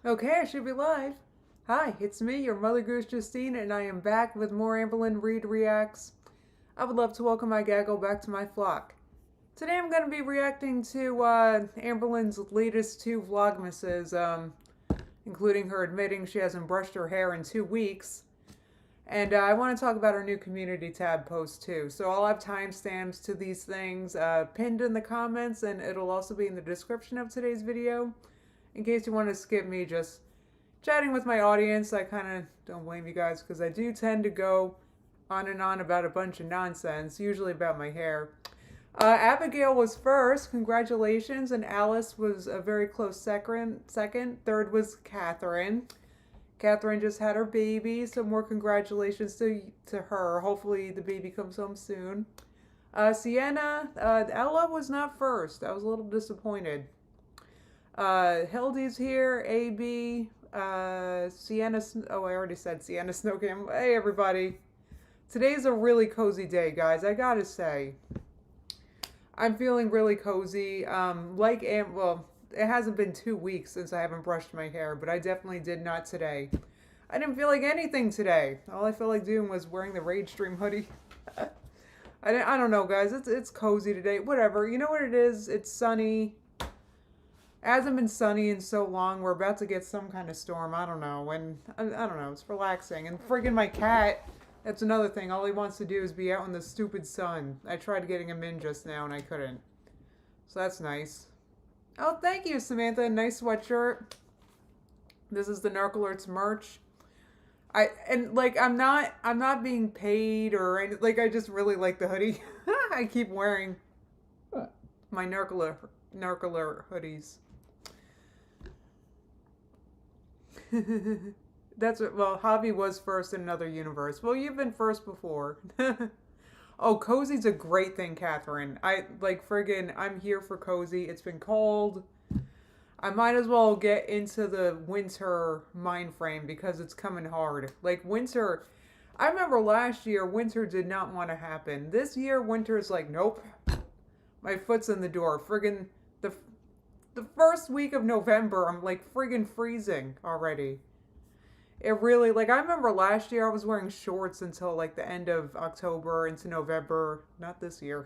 Okay, I should be live. Hi, it's me, your mother goose Justine, and I am back with more Amberlyn Reed Reacts. I would love to welcome my gaggle back to my flock. Today I'm going to be reacting to Amberlyn's latest two vlogmases, including her admitting she hasn't brushed her hair in 2 weeks. And I want to talk about her new community tab post too. So I'll have timestamps to these things pinned in the comments, and it'll also be in the description of today's video. In case you want to skip me just chatting with my audience, I kind of don't blame you guys because I do tend to go on and on about a bunch of nonsense, usually about my hair. Abigail was first, congratulations, and Alice was a very close second. Third was Catherine. Catherine just had her baby, so more congratulations to her. Hopefully the baby comes home soon. Sienna, Ella was not first. I was a little disappointed. Hildy's here, AB, Sienna, oh, I already said Sienna Snowcam. Hey, everybody. Today's a really cozy day, guys, I gotta say. I'm feeling really cozy. Well, it hasn't been 2 weeks since I haven't brushed my hair, but I definitely did not today. I didn't feel like anything today. All I felt like doing was wearing the Rage Stream hoodie. I don't know, guys. It's cozy today. Whatever. You know what it is? It's sunny. It hasn't been sunny in so long. We're about to get some kind of storm. I don't know. And I don't know. It's relaxing. And friggin' my cat, that's another thing. All he wants to do is be out in the stupid sun. I tried getting him in just now and I couldn't. So that's nice. Oh, thank you, Samantha. Nice sweatshirt. This is the Narcoalerts merch. I'm not being paid or anything. Like, I just really like the hoodie. I keep wearing my Narcoalert hoodies. That's what, well, Hobby was first in another universe. Well, you've been first before. Oh, cozy's a great thing, Catherine. I'm here for cozy. It's been cold. I might as well get into the winter mind frame because it's coming hard. Like, winter, I remember last year, winter did not want to happen. This year, winter is like, nope. My foot's in the door. Friggin' the first week of November, I'm like friggin' freezing already. It really, like, I remember last year I was wearing shorts until like the end of October into November. Not this year.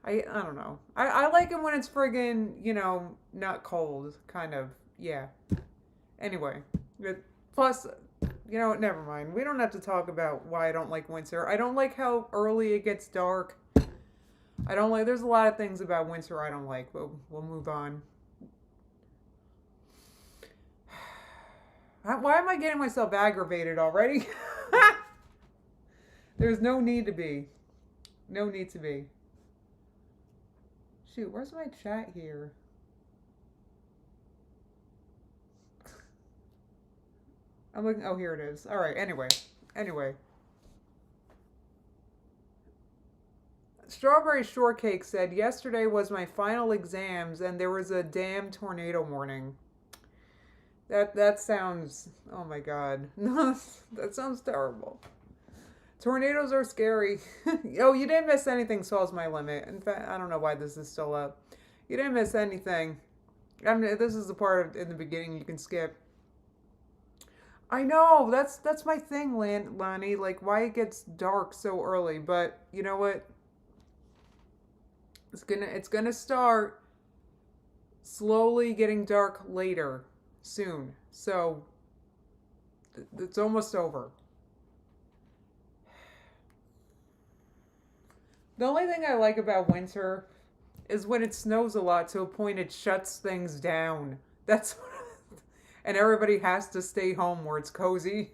I don't know. I like it when it's friggin', you know, not cold, kind of. Yeah. Anyway. Plus, you know what, never mind. We don't have to talk about why I don't like winter. I don't like how early it gets dark. There's a lot of things about winter I don't like, but we'll move on. Why am I getting myself aggravated already? There's no need to be. No need to be. Shoot, where's my chat here? I'm looking, oh, here it is. All right, anyway. Strawberry Shortcake said, yesterday was my final exams and there was a damn tornado warning. That sounds, oh my God. That sounds terrible. Tornadoes are scary. Oh, you didn't miss anything, Solves My Limit. In fact, I don't know why this is still up. You didn't miss anything. I mean, this is the part in the beginning you can skip. I know, that's my thing, Lonnie. Like, why it gets dark so early. But you know what? It's gonna start slowly getting dark later, soon. So it's almost over. The only thing I like about winter is when it snows a lot to a point it shuts things down. That's what and everybody has to stay home where it's cozy.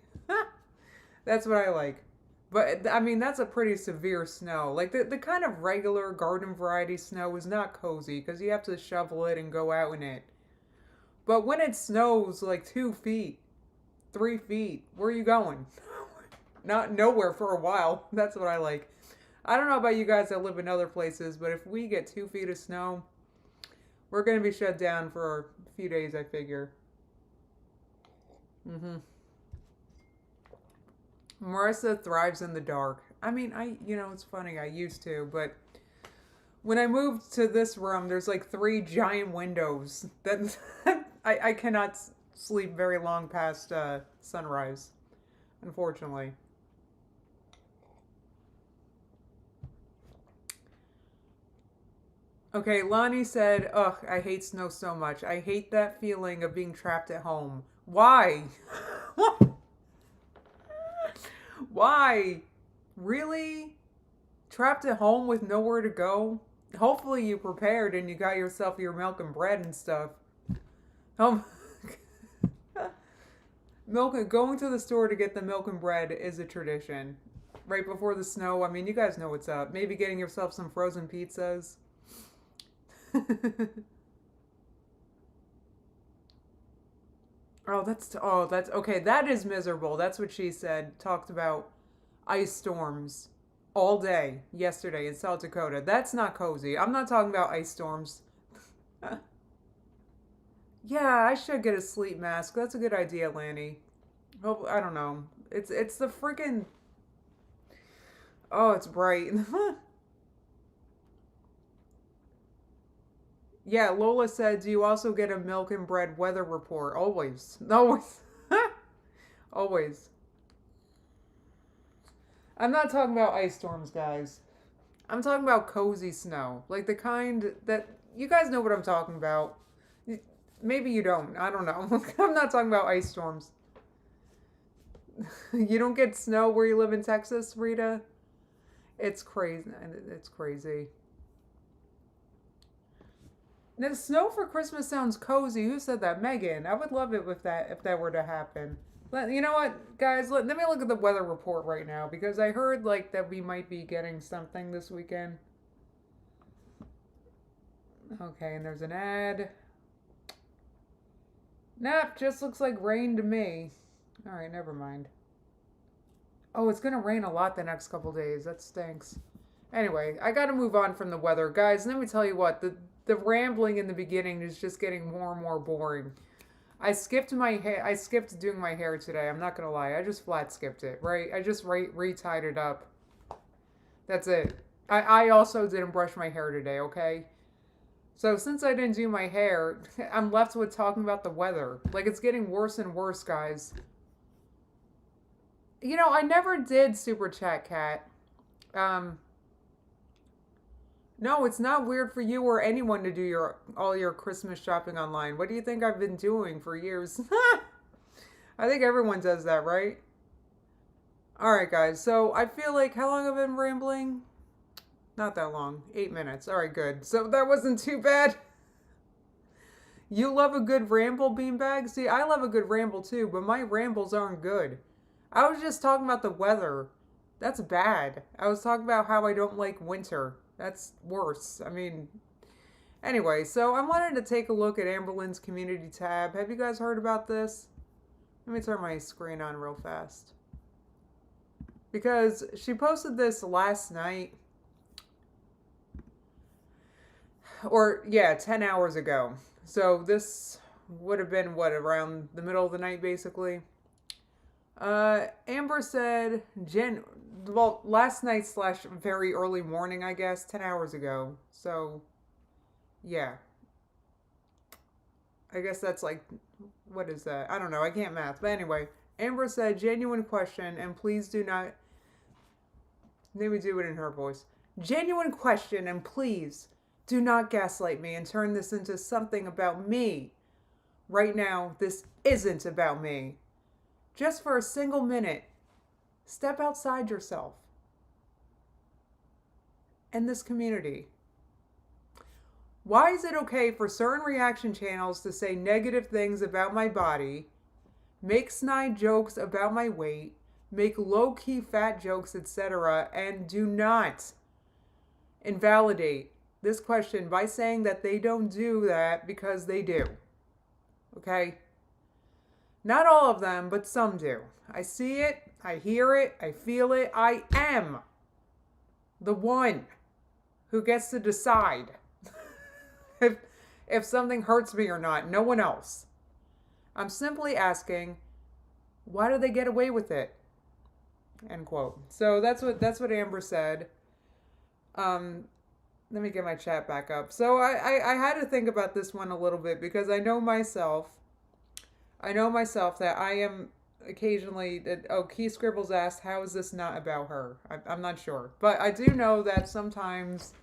That's what I like. But, I mean, that's a pretty severe snow. Like, the kind of regular garden variety snow is not cozy because you have to shovel it and go out in it. But when it snows like 2 feet, 3 feet, where are you going? Not nowhere for a while. That's what I like. I don't know about you guys that live in other places, but if we get 2 feet of snow, we're going to be shut down for a few days, I figure. Marissa thrives in the dark. I mean, you know, it's funny, I used to, but when I moved to this room, there's like 3 giant windows that I cannot sleep very long past sunrise, unfortunately. Okay, Lonnie said, ugh, I hate snow so much. I hate that feeling of being trapped at home. Why? Why? Really? Trapped at home with nowhere to go? Hopefully you prepared and you got yourself your milk and bread and stuff. Going to the store to get the milk and bread is a tradition. Right before the snow, I mean, you guys know what's up. Maybe getting yourself some frozen pizzas. that's okay. That is miserable. That's what she said. Talked about ice storms all day yesterday in South Dakota. That's not cozy. I'm not talking about ice storms. Yeah, I should get a sleep mask. That's a good idea, Lanny. Hope I don't know. It's the freaking. Oh, it's bright. Yeah, Lola said, do you also get a milk and bread weather report? Always. Always. Always. I'm not talking about ice storms, guys. I'm talking about cozy snow. Like the kind that. You guys know what I'm talking about. Maybe you don't. I don't know. I'm not talking about ice storms. You don't get snow where you live in Texas, Rita? It's crazy. It's crazy. Now, snow for Christmas sounds cozy. Who said that? Megan. I would love it if that were to happen. You know what, guys? Let me look at the weather report right now because I heard like that we might be getting something this weekend. Okay, and there's an ad. Nope, just looks like rain to me. All right, never mind. Oh, it's gonna rain a lot the next couple days. That stinks. Anyway, I gotta move on from the weather, guys. Let me tell you what, the rambling in the beginning is just getting more and more boring. I skipped my hair. I skipped doing my hair today. I'm not gonna lie. I just flat skipped it. Right? I just retied it up. That's it. I also didn't brush my hair today. Okay. So since I didn't do my hair, I'm left with talking about the weather. Like it's getting worse and worse, guys. You know, I never did super chat, Cat. No, it's not weird for you or anyone to do all your Christmas shopping online. What do you think I've been doing for years? I think everyone does that, right? Alright, guys. So I feel like, how long have I been rambling? Not that long. 8 minutes. Alright, good. So that wasn't too bad. You love a good ramble, Beanbag? See, I love a good ramble too, but my rambles aren't good. I was just talking about the weather. That's bad. I was talking about how I don't like winter. That's worse. I mean, anyway, so I wanted to take a look at Amberlynn's community tab. Have you guys heard about this? Let me turn my screen on real fast. Because she posted this last night. Or, yeah, 10 hours ago. So this would have been, what, around the middle of the night, basically? Amber said, last night / very early morning, I guess, 10 hours ago. So, yeah. I guess that's like, what is that? I don't know, I can't math. But anyway, Amber said, genuine question, and please do not, let me do it in her voice. Genuine question, and please do not gaslight me and turn this into something about me. Right now, this isn't about me. Just for a single minute, step outside yourself and this community. Why is it okay for certain reaction channels to say negative things about my body, make snide jokes about my weight, make low-key fat jokes, etc., and do not invalidate this question by saying that they don't do that because they do? Okay? Not all of them, but some do. I see it, I hear it, I feel it. I am the one who gets to decide if something hurts me or not. No one else. I'm simply asking, why do they get away with it? End quote. So that's what Amber said. Let me get my chat back up. So I had to think about this one a little bit because I know myself. I know myself that I am occasionally that, oh, Key Scribbles asked, how is this not about her? I'm not sure, but I do know that sometimes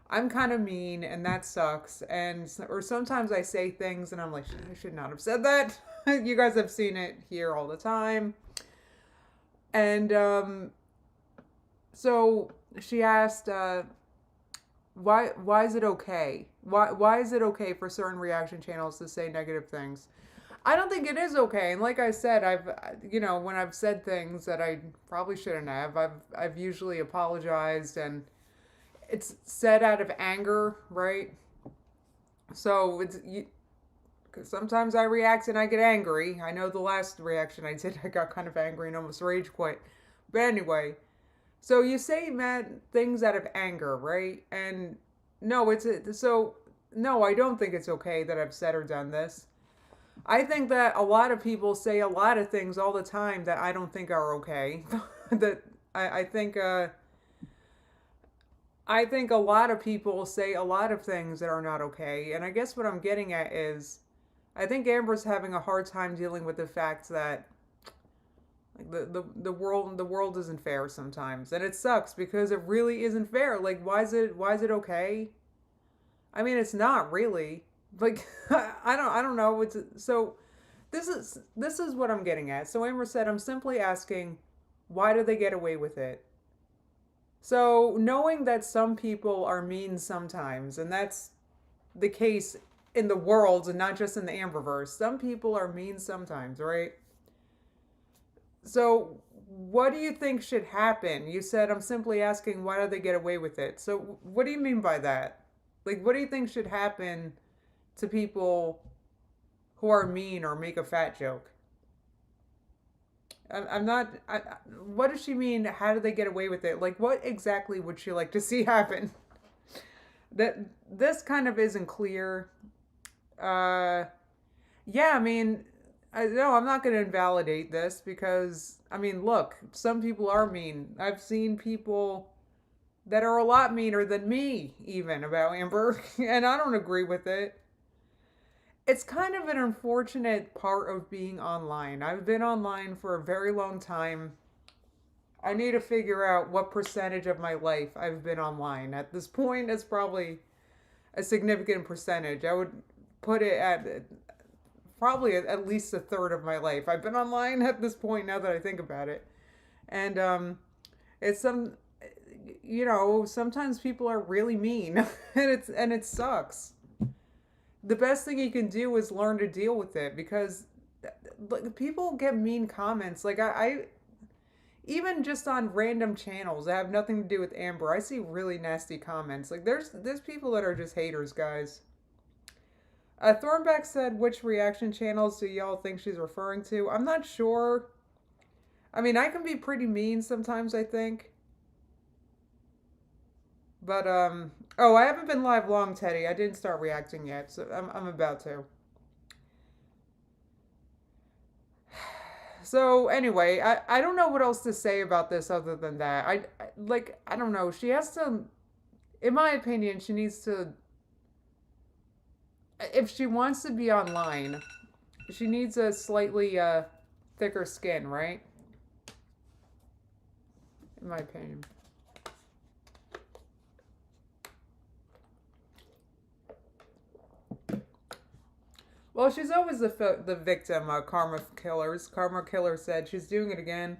I'm kind of mean and that sucks, and or sometimes I say things and I'm like, I should not have said that. You guys have seen it here all the time. And so she asked, why is it okay? Why is it okay for certain reaction channels to say negative things? I don't think it is okay. And like I said, when I've said things that I probably shouldn't have, I've usually apologized, and it's said out of anger, right? So cause sometimes I react and I get angry. I know the last reaction I did, I got kind of angry and almost rage quit. But anyway, so you say mad things out of anger, right? And no, no, I don't think it's okay that I've said or done this. I think that a lot of people say a lot of things all the time that I don't think are okay. that I think I think a lot of people say a lot of things that are not okay. And I guess what I'm getting at is I think Amber's having a hard time dealing with the fact that like the world isn't fair sometimes. And it sucks because it really isn't fair. Like why is it okay? I mean, it's not really. Like I don't know. It's so this is what I'm getting at. So Amber said, I'm simply asking, why do they get away with it? So knowing that some people are mean sometimes, and that's the case in the world and not just in the Amberverse. Some people are mean sometimes, right? So what do you think should happen? You said, I'm simply asking, why do they get away with it? So what do you mean by that? Like, what do you think should happen to people who are mean or make a fat joke? I'm not. What does she mean? How do they get away with it? Like, what exactly would she like to see happen? That this kind of isn't clear. Yeah, I mean, no, I'm not going to invalidate this because I mean, look, some people are mean. I've seen people that are a lot meaner than me, even about Amber, and I don't agree with it. It's kind of an unfortunate part of being online. I've been online for a very long time. I need to figure out what percentage of my life I've been online. At this point, it's probably a significant percentage. I would put it at probably at least a third of my life. I've been online at this point now that I think about it. And it's sometimes people are really mean and it sucks. The best thing you can do is learn to deal with it because like, people get mean comments. Like I even just on random channels that have nothing to do with Amber, I see really nasty comments. Like there's people that are just haters, guys. Thornback said, which reaction channels do y'all think she's referring to? I'm not sure. I mean, I can be pretty mean sometimes, I think. But, oh, I haven't been live long, Teddy. I didn't start reacting yet, so I'm about to. So, anyway, I don't know what else to say about this other than that. I don't know. She has to, in my opinion, she needs to, if she wants to be online, she needs a slightly, thicker skin, right? In my opinion. Well, she's always the victim, Karma Killers. Karma Killer said she's doing it again.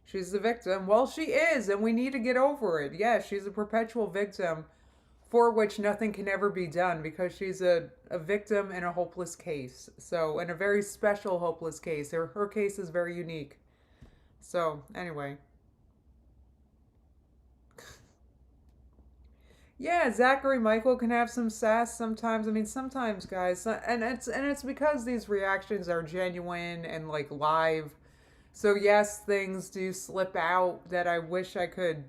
She's the victim. Well, she is, and we need to get over it. Yeah, she's a perpetual victim for which nothing can ever be done because she's a victim in a hopeless case. So, in a very special hopeless case. Her case is very unique. So, anyway. Yeah, Zachary Michael can have some sass sometimes. I mean, sometimes, guys, and it's because these reactions are genuine and like live. So yes, things do slip out that I wish I could.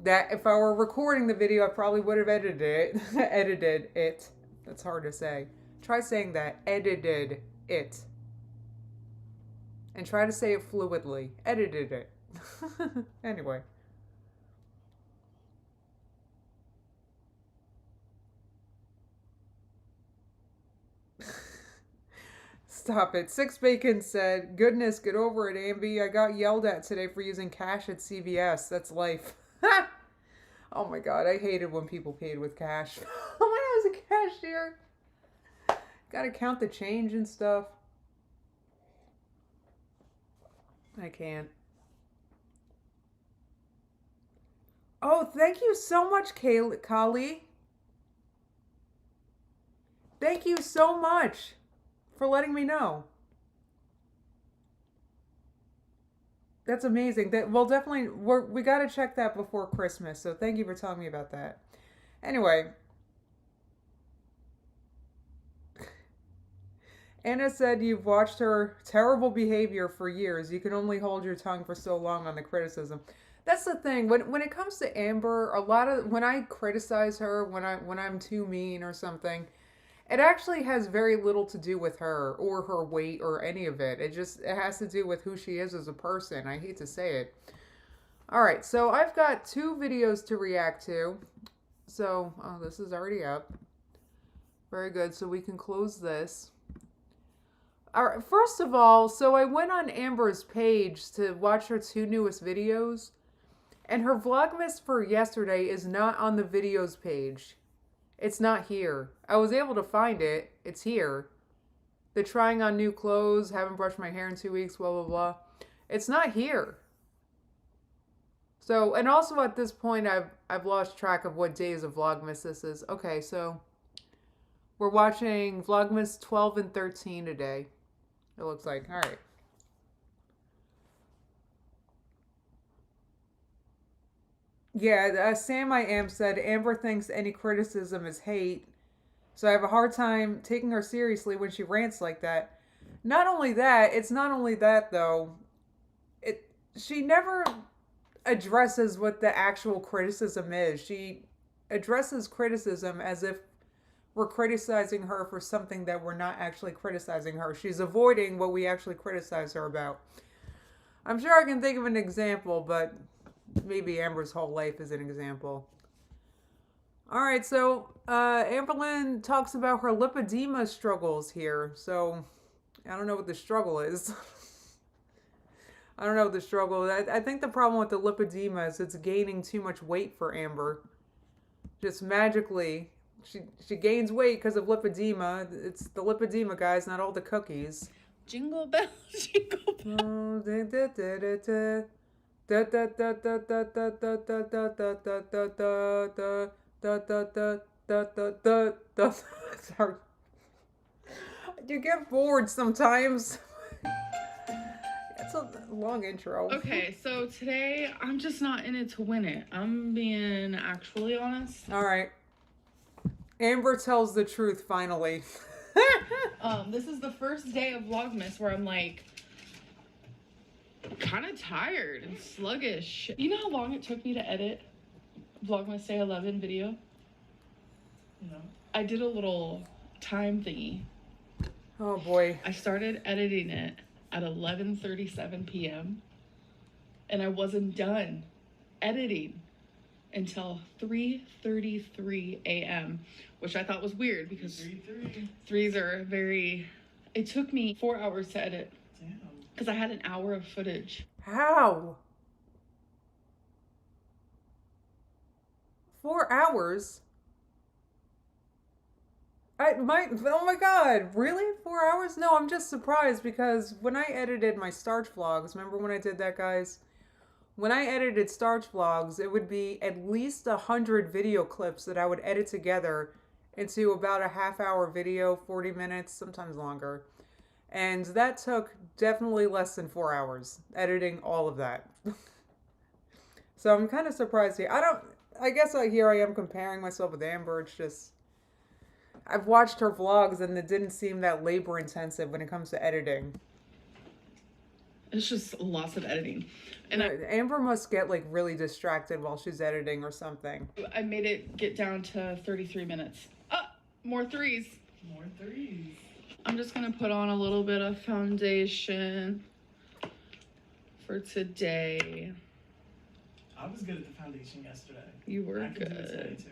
That if I were recording the video, I probably would have edited it. Edited it. That's hard to say. Try saying that. Edited it. And try to say it fluidly. Edited it. Anyway. Stop it. Six Bacon said, goodness, get over it, Ambi. I got yelled at today for using cash at CVS. That's life. Oh my god, I hated when people paid with cash. When I was a cashier. Gotta count the change and stuff. I can't. Oh, thank you so much, Kali. Thank you so much for letting me know. That's amazing. Well, definitely, we got to check that before Christmas. So thank you for telling me about that. Anyway. Anna said you've watched her terrible behavior for years. You can only hold your tongue for so long on the criticism. That's the thing. When it comes to Amber, when I criticize her, when I'm too mean or something, it actually has very little to do with her or her weight or any of it. It has to do with who she is as a person. I hate to say it. All right, so I've got 2 videos to react to. So, oh, this is already up. Very good. So we can close this. All right, first of all, so I went on Amber's page to watch her 2 newest videos, and her vlogmas for yesterday is not on the videos page. It's not here. I was able to find it. It's here. The trying on new clothes, haven't brushed my hair in 2 weeks, blah, blah, blah. It's not here. So, and also at this point, I've lost track of what days of vlogmas this is. Okay, so we're watching vlogmas 12 and 13 today. It looks like. All right. Yeah, Sam I Am said, Amber thinks any criticism is hate. So I have a hard time taking her seriously when she rants like that. Not only that, it's not only that though. She never addresses what the actual criticism is. She addresses criticism as if we're criticizing her for something that we're not actually criticizing her. She's avoiding what we actually criticize her about. I'm sure I can think of an example, but maybe Amber's whole life is an example. All right, so Amberlynn talks about her lipedema struggles here. So I don't know what the struggle is. I don't know what the struggle is. I think the problem with the lipedema is it's gaining too much weight for Amber. Just magically. She gains weight because of lipedema. It's the lipedema, guys, not all the cookies. Jingle bells, jingle bells. Sorry. You get bored sometimes. It's a long intro. Okay, so today I'm just not in it to win it. I'm being actually honest. All right. Amber tells the truth finally. This is the first day of Vlogmas where I'm like kind of tired and sluggish. You know how long it took me to edit Vlogmas Day 11 video? No. I did a little time thingy. Oh boy. I started editing it at 11:37 p.m. and I wasn't done editing until 3:33 a.m., which I thought was weird because threes are very... It took me 4 hours to edit. Damn. Because I had an hour of footage. How? 4 hours? Oh my god, really? 4 hours? No, I'm just surprised because when I edited my starch vlogs, remember when I did that, guys? When I edited starch vlogs, it would be at least 100 video clips that I would edit together into about a half-hour video, 40 minutes, sometimes longer. And that took definitely less than 4 hours, editing all of that. So I'm kind of surprised here. I guess here I am comparing myself with Amber. It's just, I've watched her vlogs and it didn't seem that labor intensive when it comes to editing. It's just lots of editing. And Amber must get like really distracted while she's editing or something. I made it get down to 33 minutes. More threes. More threes. I'm just gonna put on a little bit of foundation for today. I was good at the foundation yesterday. You were I can do it good. today too.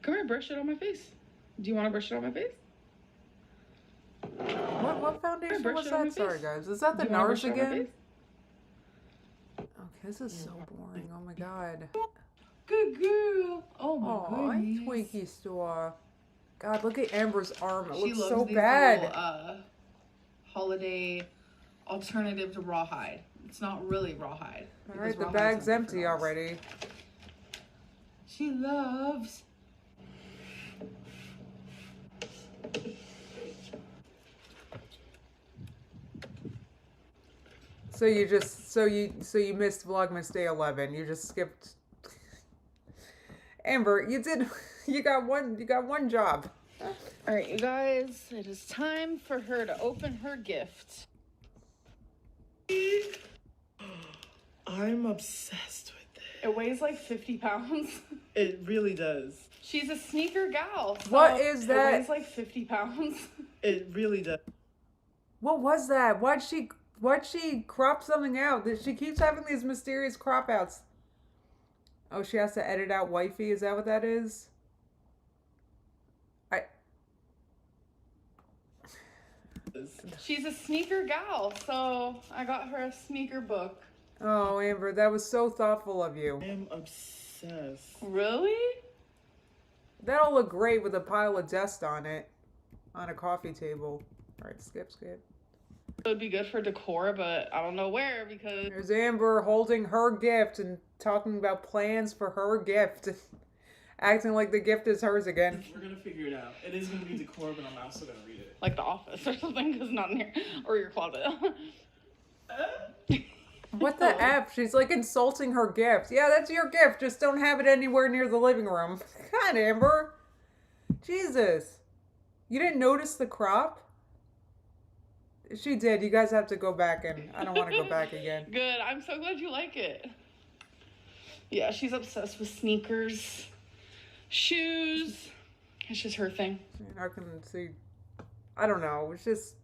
Come here, brush it on my face. Do you want to brush it on my face? What foundation brush was it on my that? Sorry, face. guys. Is that the Do you wanna brush NARS it on my again? face? Okay, this is so boring. Oh my god. Good girl. Oh my Aw, goodness. Twinkie store. God, look at Amber's arm. It She looks loves so these bad. little holiday alternative to rawhide. It's not really rawhide. All right, the rawhide bag's has some empty different already. She loves. So you just so you missed Vlogmas Day 11. You just skipped. Amber, you got one job. All right, you guys, it is time for her to open her gift. I'm obsessed with it. It weighs like 50 pounds. It really does. She's a sneaker gal. So What is that? It weighs like 50 pounds. It really does. What was that? Why'd she crop something out? That she keeps having these mysterious crop outs. Oh, she has to edit out wifey. Is that what that is? She's a sneaker gal, so I got her a sneaker book. Oh, Amber, that was so thoughtful of you. I am obsessed. Really? That'll look great with a pile of dust on it, on a coffee table. All right, skip. It would be good for decor, but I don't know where because There's Amber holding her gift and talking about plans for her gift. Acting like the gift is hers again. We're gonna figure it out. It is gonna be decor, but I'm also gonna read it. like The Office or something, because not in here or your closet. What the F? She's like insulting her gift. Yeah, that's your gift. Just don't have it anywhere near the living room. God, Amber. Jesus. You didn't notice the crop? She did. You guys have to go back and I don't want to go back again. Good. I'm so glad you like it. Yeah, she's obsessed with sneakers, shoes. It's just her thing. I can see. I don't know. It's just.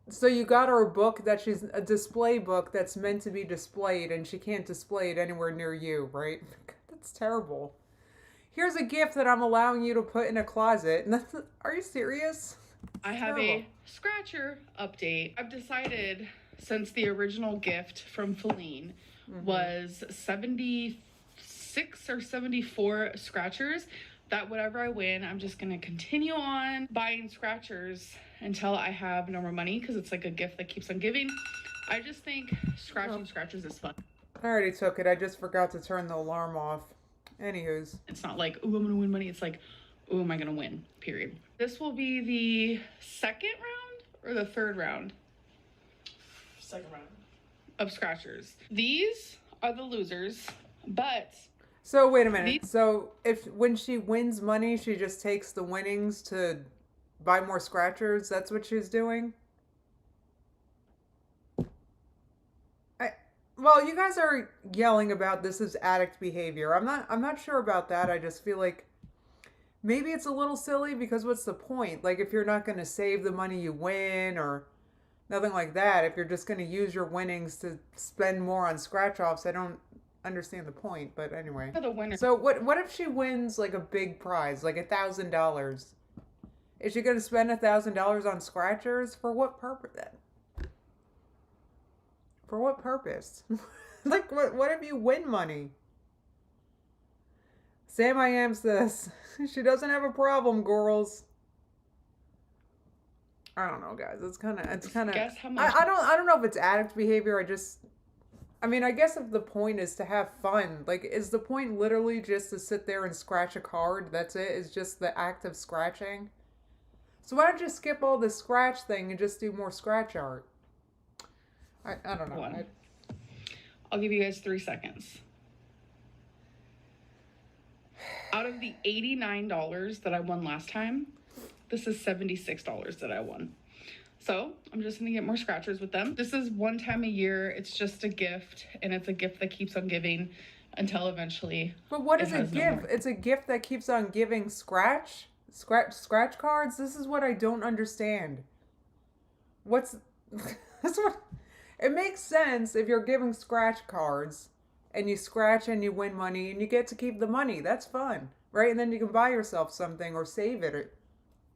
So you got her a book that she's a display book that's meant to be displayed, and she can't display it anywhere near you, right? That's terrible. Here's a gift that I'm allowing you to put in a closet. Are you serious? I have a scratcher update. I've decided since the original gift from Feline was 76 or 74 scratchers, that whatever I win, I'm just going to continue on buying scratchers until I have no more money because it's like a gift that keeps on giving. I just think scratching scratchers is fun. I already took it. I just forgot to turn the alarm off. Anywho's. It's not like, ooh, I'm going to win money. It's like, ooh, am I going to win? Period. This will be the second round or the third round? Second round. Of scratchers. These are the losers, but So wait a minute. So when she wins money, she just takes the winnings to buy more scratchers? That's what she's doing? Well, you guys are yelling about this as addict behavior. I'm not sure about that. I just feel like maybe it's a little silly because what's the point? Like if you're not going to save the money you win or nothing like that, if you're just going to use your winnings to spend more on scratch offs, I don't understand the point, but anyway. for the winner. So what if she wins like a big prize, like $1,000? Is she going to spend $1,000 on scratchers? For what purpose then? For what purpose? Like, what if you win money? Sam I am says, she doesn't have a problem, girls. I don't know, guys. It's kind of. Guess how much? I don't know if it's addict behavior. I mean, I guess if the point is to have fun, like, is the point literally just to sit there and scratch a card? That's it? Is just the act of scratching? So why don't you skip all the scratch thing and just do more scratch art? I don't know. I'll give you guys 3 seconds. Out of the $89 that I won last time, this is $76 that I won. So I'm just going to get more scratchers with them. This is one time a year. It's just a gift, and it's a gift that keeps on giving until eventually. But what is a gift? It's a gift that keeps on giving scratch cards. This is what I don't understand. That's what it makes sense if you're giving scratch cards and you scratch and you win money and you get to keep the money. That's fun, right? And then you can buy yourself something or save it.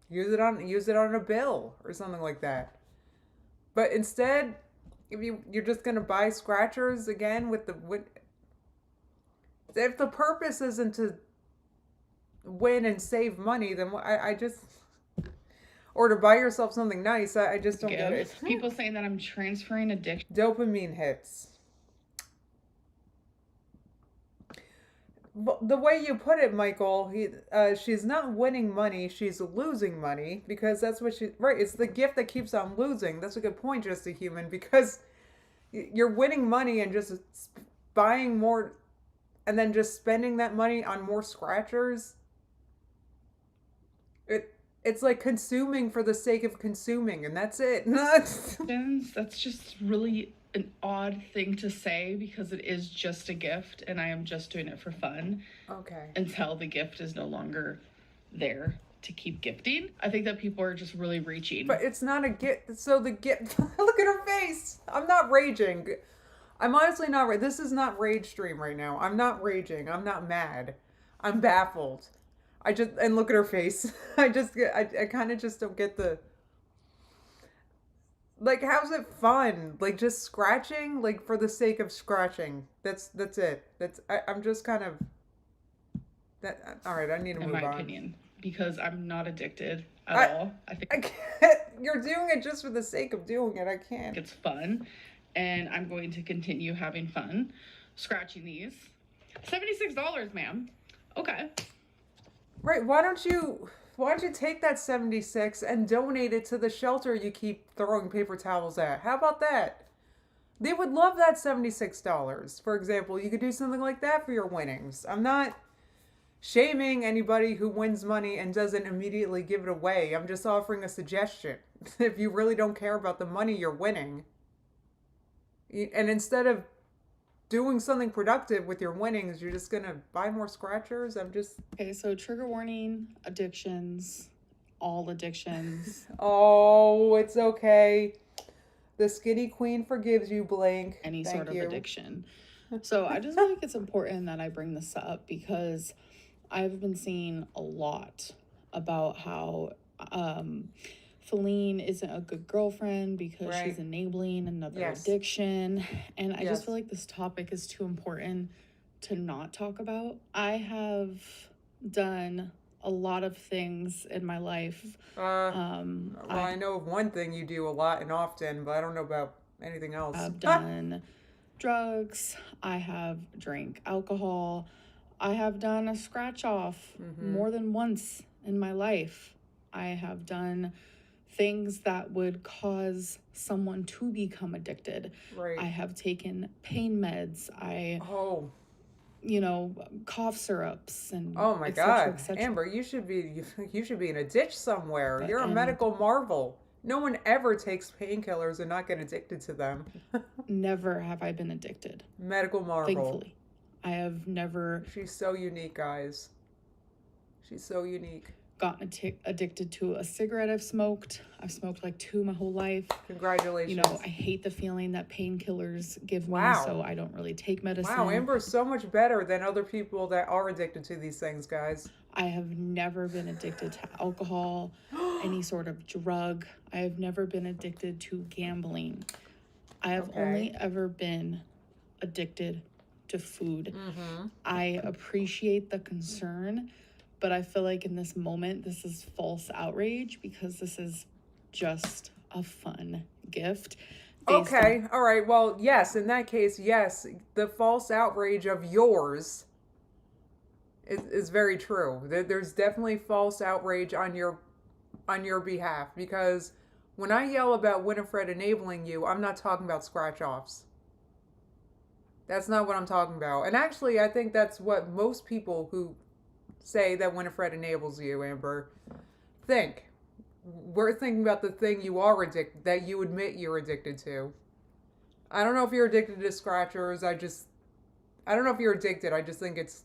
Use it on a bill or something like that. But instead, if you're just gonna buy scratchers again if the purpose isn't to win and save money, then I just, or to buy yourself something nice, I just don't get it. People saying that I'm transferring addiction. Dopamine hits. The way you put it, Michael, she's not winning money, she's losing money, because that's what right, it's the gift that keeps on losing. That's a good point, just a human, because you're winning money and just buying more, and then just spending that money on more scratchers. It's like consuming for the sake of consuming, and that's it. That's just really an odd thing to say, because it is just a gift and I am just doing it for fun. Okay. Until the gift is no longer there to keep gifting. I think that people are just really reaching. But it's not a gift. So the gift, look at her face. I'm not raging. I'm honestly not. This is not rage stream right now. I'm not raging. I'm not mad. I'm baffled. And look at her face. I kind of just don't get the, like, how's it fun? Like, just scratching, like, for the sake of scratching. That's it. I'm just kind of, all right, I need to move on. In my opinion, because I'm not addicted at all. I think you're doing it just for the sake of doing it. I can't. It's fun, and I'm going to continue having fun scratching these. $76, ma'am. Okay. Right, why don't you take that 76 and donate it to the shelter you keep throwing paper towels at? How about that? They would love that $76. For example, you could do something like that for your winnings. I'm not shaming anybody who wins money and doesn't immediately give it away. I'm just offering a suggestion. If you really don't care about the money you're winning, and instead of doing something productive with your winnings, you're just gonna buy more scratchers. Okay, so trigger warning: addictions, all addictions. Oh, it's okay. The skinny queen forgives you, Blank. Any sort of addiction. So I just think it's important that I bring this up, because I've been seeing a lot about how Feline isn't a good girlfriend because she's enabling another addiction. And I just feel like this topic is too important to not talk about. I have done a lot of things in my life. I know of one thing you do a lot and often, but I don't know about anything else. I've done drugs. I have drank alcohol. I have done a scratch off more than once in my life. I have done things that would cause someone to become addicted. Right. I have taken pain meds. Cough syrups and oh my God, Amber, you should be in a ditch somewhere. You're a medical marvel. No one ever takes painkillers and not get addicted to them. Never have I been addicted. Medical marvel. Thankfully, I have never. She's so unique, guys. She's so unique. Gotten addicted to a cigarette I've smoked. I've smoked like 2 my whole life. Congratulations. I hate the feeling that painkillers give me, so I don't really take medicine. Wow, Amber's so much better than other people that are addicted to these things, guys. I have never been addicted to alcohol, any sort of drug. I have never been addicted to gambling. I have only ever been addicted to food. I appreciate the concern, but I feel like in this moment, this is false outrage, because this is just a fun gift. Okay, all right. Well, yes, in that case, yes, the false outrage of yours is very true. There's definitely false outrage on your behalf, because when I yell about Winifred enabling you, I'm not talking about scratch-offs. That's not what I'm talking about. And actually, I think that's what most people who say that Winifred enables you, Amber, think. We're thinking about the thing you are addicted, that you admit you're addicted to. I don't know if you're addicted to scratchers. I don't know if you're addicted. I just think it's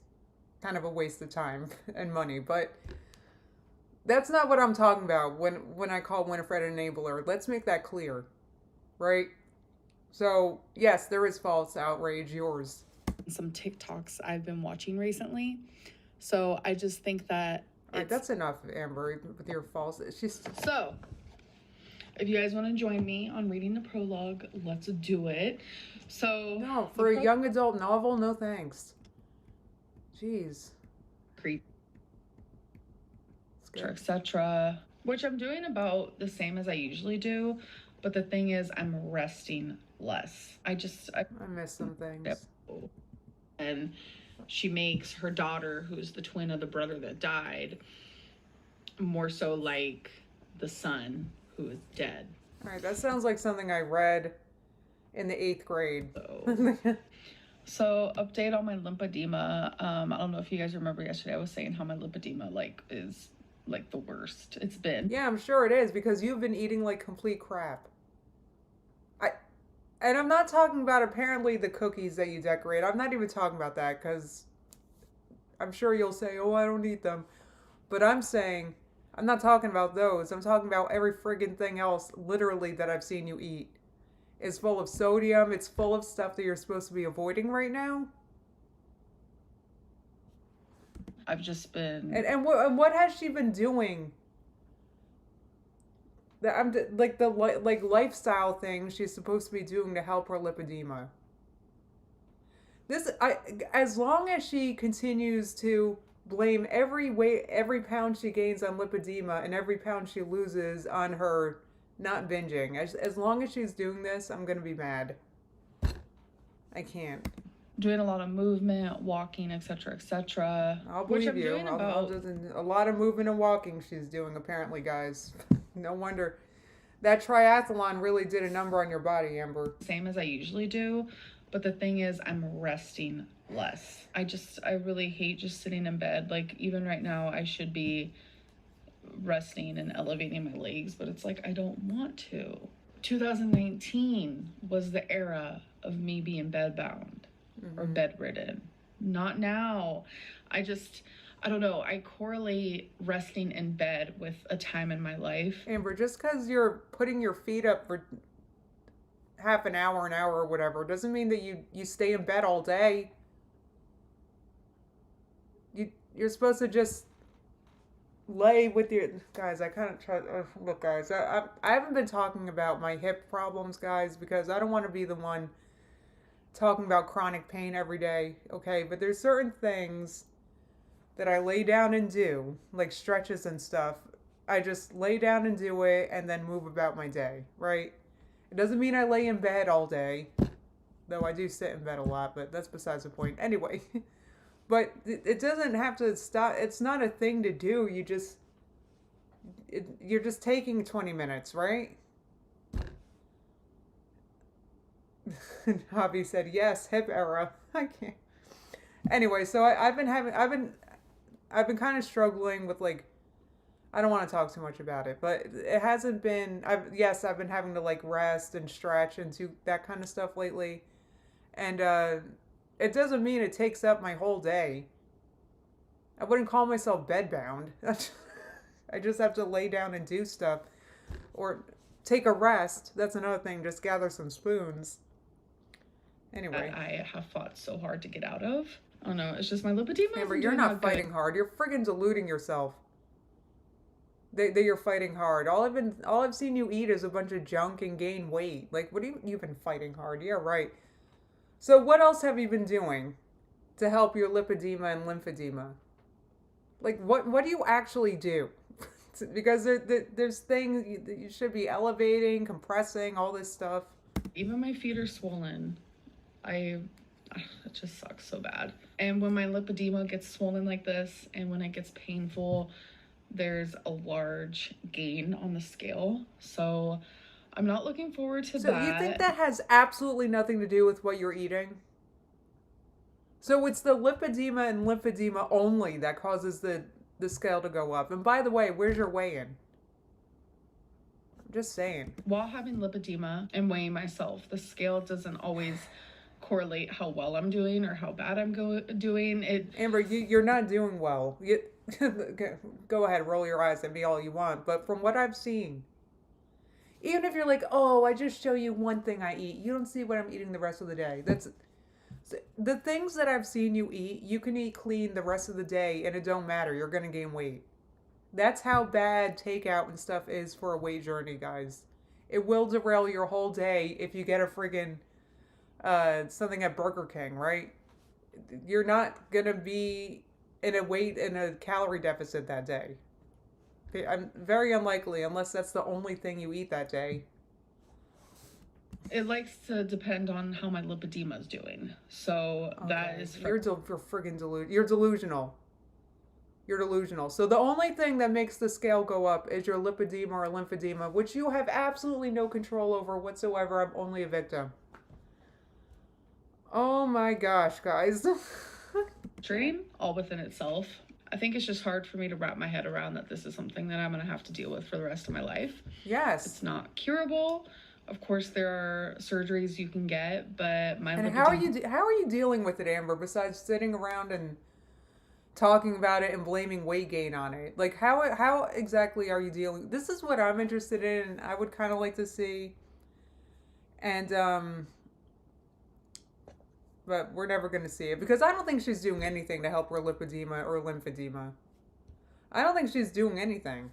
kind of a waste of time and money. But that's not what I'm talking about when I call Winifred an enabler. Let's make that clear, right? So, yes, there is false outrage, yours. Some TikToks I've been watching recently. So I just think that All right, that's enough, Amber, with your false. She's So, if you guys want to join me on reading the prologue, let's do it. So no, for a young adult novel, no thanks. Jeez. Etc. Which I'm doing about the same as I usually do, but the thing is, I'm resting less. I miss some things. And she makes her daughter, who's the twin of the brother that died, more so like the son who is dead. All right, that sounds like something I read in the 8th grade. So update on my lipedema. I don't know if you guys remember yesterday I was saying how my lipedema is like the worst it's been. Yeah, I'm sure it is because you've been eating like complete crap. And I'm not talking about apparently the cookies that you decorate. I'm not even talking about that because I'm sure you'll say, oh, I don't eat them. But I'm saying, I'm not talking about those. I'm talking about every friggin' thing else, literally, that I've seen you eat. It's full of sodium. It's full of stuff that you're supposed to be avoiding right now. I've just been... And what has she been doing? The lifestyle thing she's supposed to be doing to help her lipedema. As long as she continues to blame every pound she gains on lipedema and every pound she loses on her not binging. As long as she's doing this, I'm gonna be mad. I can't. Doing a lot of movement, walking, etc., etc. I'll believe you. A lot of movement and walking she's doing, apparently, guys. No wonder. That triathlon really did a number on your body, Amber. Same as I usually do, but the thing is, I'm resting less. I really hate just sitting in bed. Like, even right now, I should be resting and elevating my legs, but it's like, I don't want to. 2019 was the era of me being bedbound. Or bedridden. Not now. I don't know. I correlate resting in bed with a time in my life. Amber, just because you're putting your feet up for half an hour, or whatever, doesn't mean that you stay in bed all day. You're supposed to just lay with your... Guys, I kind of try... look, guys, I haven't been talking about my hip problems, guys, because I don't want to be the one talking about chronic pain every day, okay? But there's certain things that I lay down and do, like stretches and stuff. I just lay down and do it and then move about my day, right? It doesn't mean I lay in bed all day, though I do sit in bed a lot, but that's besides the point. Anyway, but it doesn't have to stop. It's not a thing to do. You're just taking 20 minutes, right? Hobby said yes, hip era. I can't. Anyway, so I've been kind of struggling with, like, I don't want to talk too much about it, but it hasn't been. I've been having to like rest and stretch and do that kind of stuff lately, and it doesn't mean it takes up my whole day. I wouldn't call myself bedbound. I just have to lay down and do stuff, or take a rest. That's another thing. Just gather some spoons. Anyway, I have fought so hard to get out of. Oh no, it's just my lipedema. Amber, you're not fighting hard. You're friggin' deluding yourself. That you're fighting hard. All I've seen you eat is a bunch of junk and gain weight. Like, what you've been fighting hard? Yeah, right. So what else have you been doing to help your lipedema and lymphedema? Like, what do you actually do? Because there's things you should be elevating, compressing, all this stuff. Even my feet are swollen. It just sucks so bad. And when my lipedema gets swollen like this, and when it gets painful, there's a large gain on the scale. So I'm not looking forward to that. So you think that has absolutely nothing to do with what you're eating? So it's the lipedema and lymphedema only that causes the scale to go up. And by the way, where's your weigh-in? I'm just saying. While having lipedema and weighing myself, the scale doesn't always correlate how well I'm doing or how bad I'm doing. Amber, you're not doing well. Go ahead, roll your eyes at me all you want. But from what I've seen, even if you're like, oh, I just show you one thing I eat, you don't see what I'm eating the rest of the day. That's the things that I've seen you eat. You can eat clean the rest of the day, and it don't matter. You're gonna gain weight. That's how bad takeout and stuff is for a weight journey, guys. It will derail your whole day if you get a friggin' something at Burger King, right? You're not gonna be in a calorie deficit that day. I'm very unlikely, unless that's the only thing you eat that day. It likes to depend on how my lipedema is doing. So that is you're friggin' You're delusional. You're delusional. So the only thing that makes the scale go up is your lipedema or lymphedema, which you have absolutely no control over whatsoever. I'm only a victim. Oh my gosh, guys. dream all within itself. I think it's just hard for me to wrap my head around that this is something that I'm going to have to deal with for the rest of my life. Yes. It's not curable. Of course, there are surgeries you can get, but my and how are you dealing with it, Amber? Besides sitting around and talking about it and blaming weight gain on it, like how exactly are you dealing? This is what I'm interested in, and I would kind of like to see. And but we're never going to see it because I don't think she's doing anything to help her lipedema or lymphedema. I don't think she's doing anything.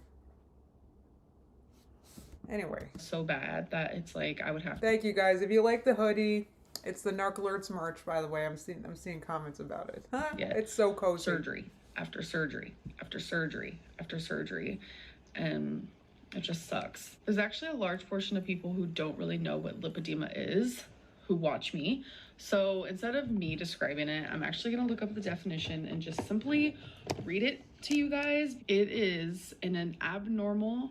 Anyway. So bad that it's like I would have to. Thank you guys. If you like the hoodie, it's the Narc Alerts merch, by the way. I'm seeing comments about it. Yeah. It's so cozy. Surgery after surgery after surgery after surgery. And it just sucks. There's actually a large portion of people who don't really know what lipedema is who watch me. So instead of me describing it, I'm actually going to look up the definition and just simply read it to you guys. It is an abnormal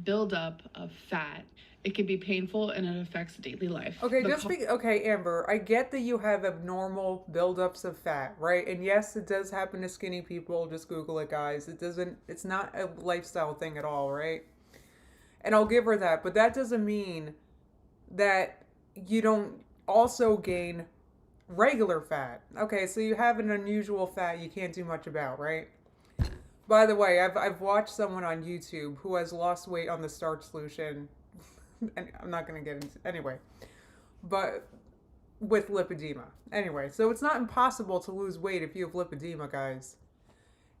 buildup of fat. It can be painful and it affects daily life. Okay, okay, Amber, I get that you have abnormal buildups of fat, right? And yes, it does happen to skinny people. Just Google it, guys. It's not a lifestyle thing at all, right? And I'll give her that, but that doesn't mean that you don't also gain regular fat. Okay, so you have an unusual fat you can't do much about, right? By the way, I've watched someone on YouTube who has lost weight on the starch solution, and I'm not going to get into anyway, but with lipedema. Anyway, so it's not impossible to lose weight if you have lipedema, guys.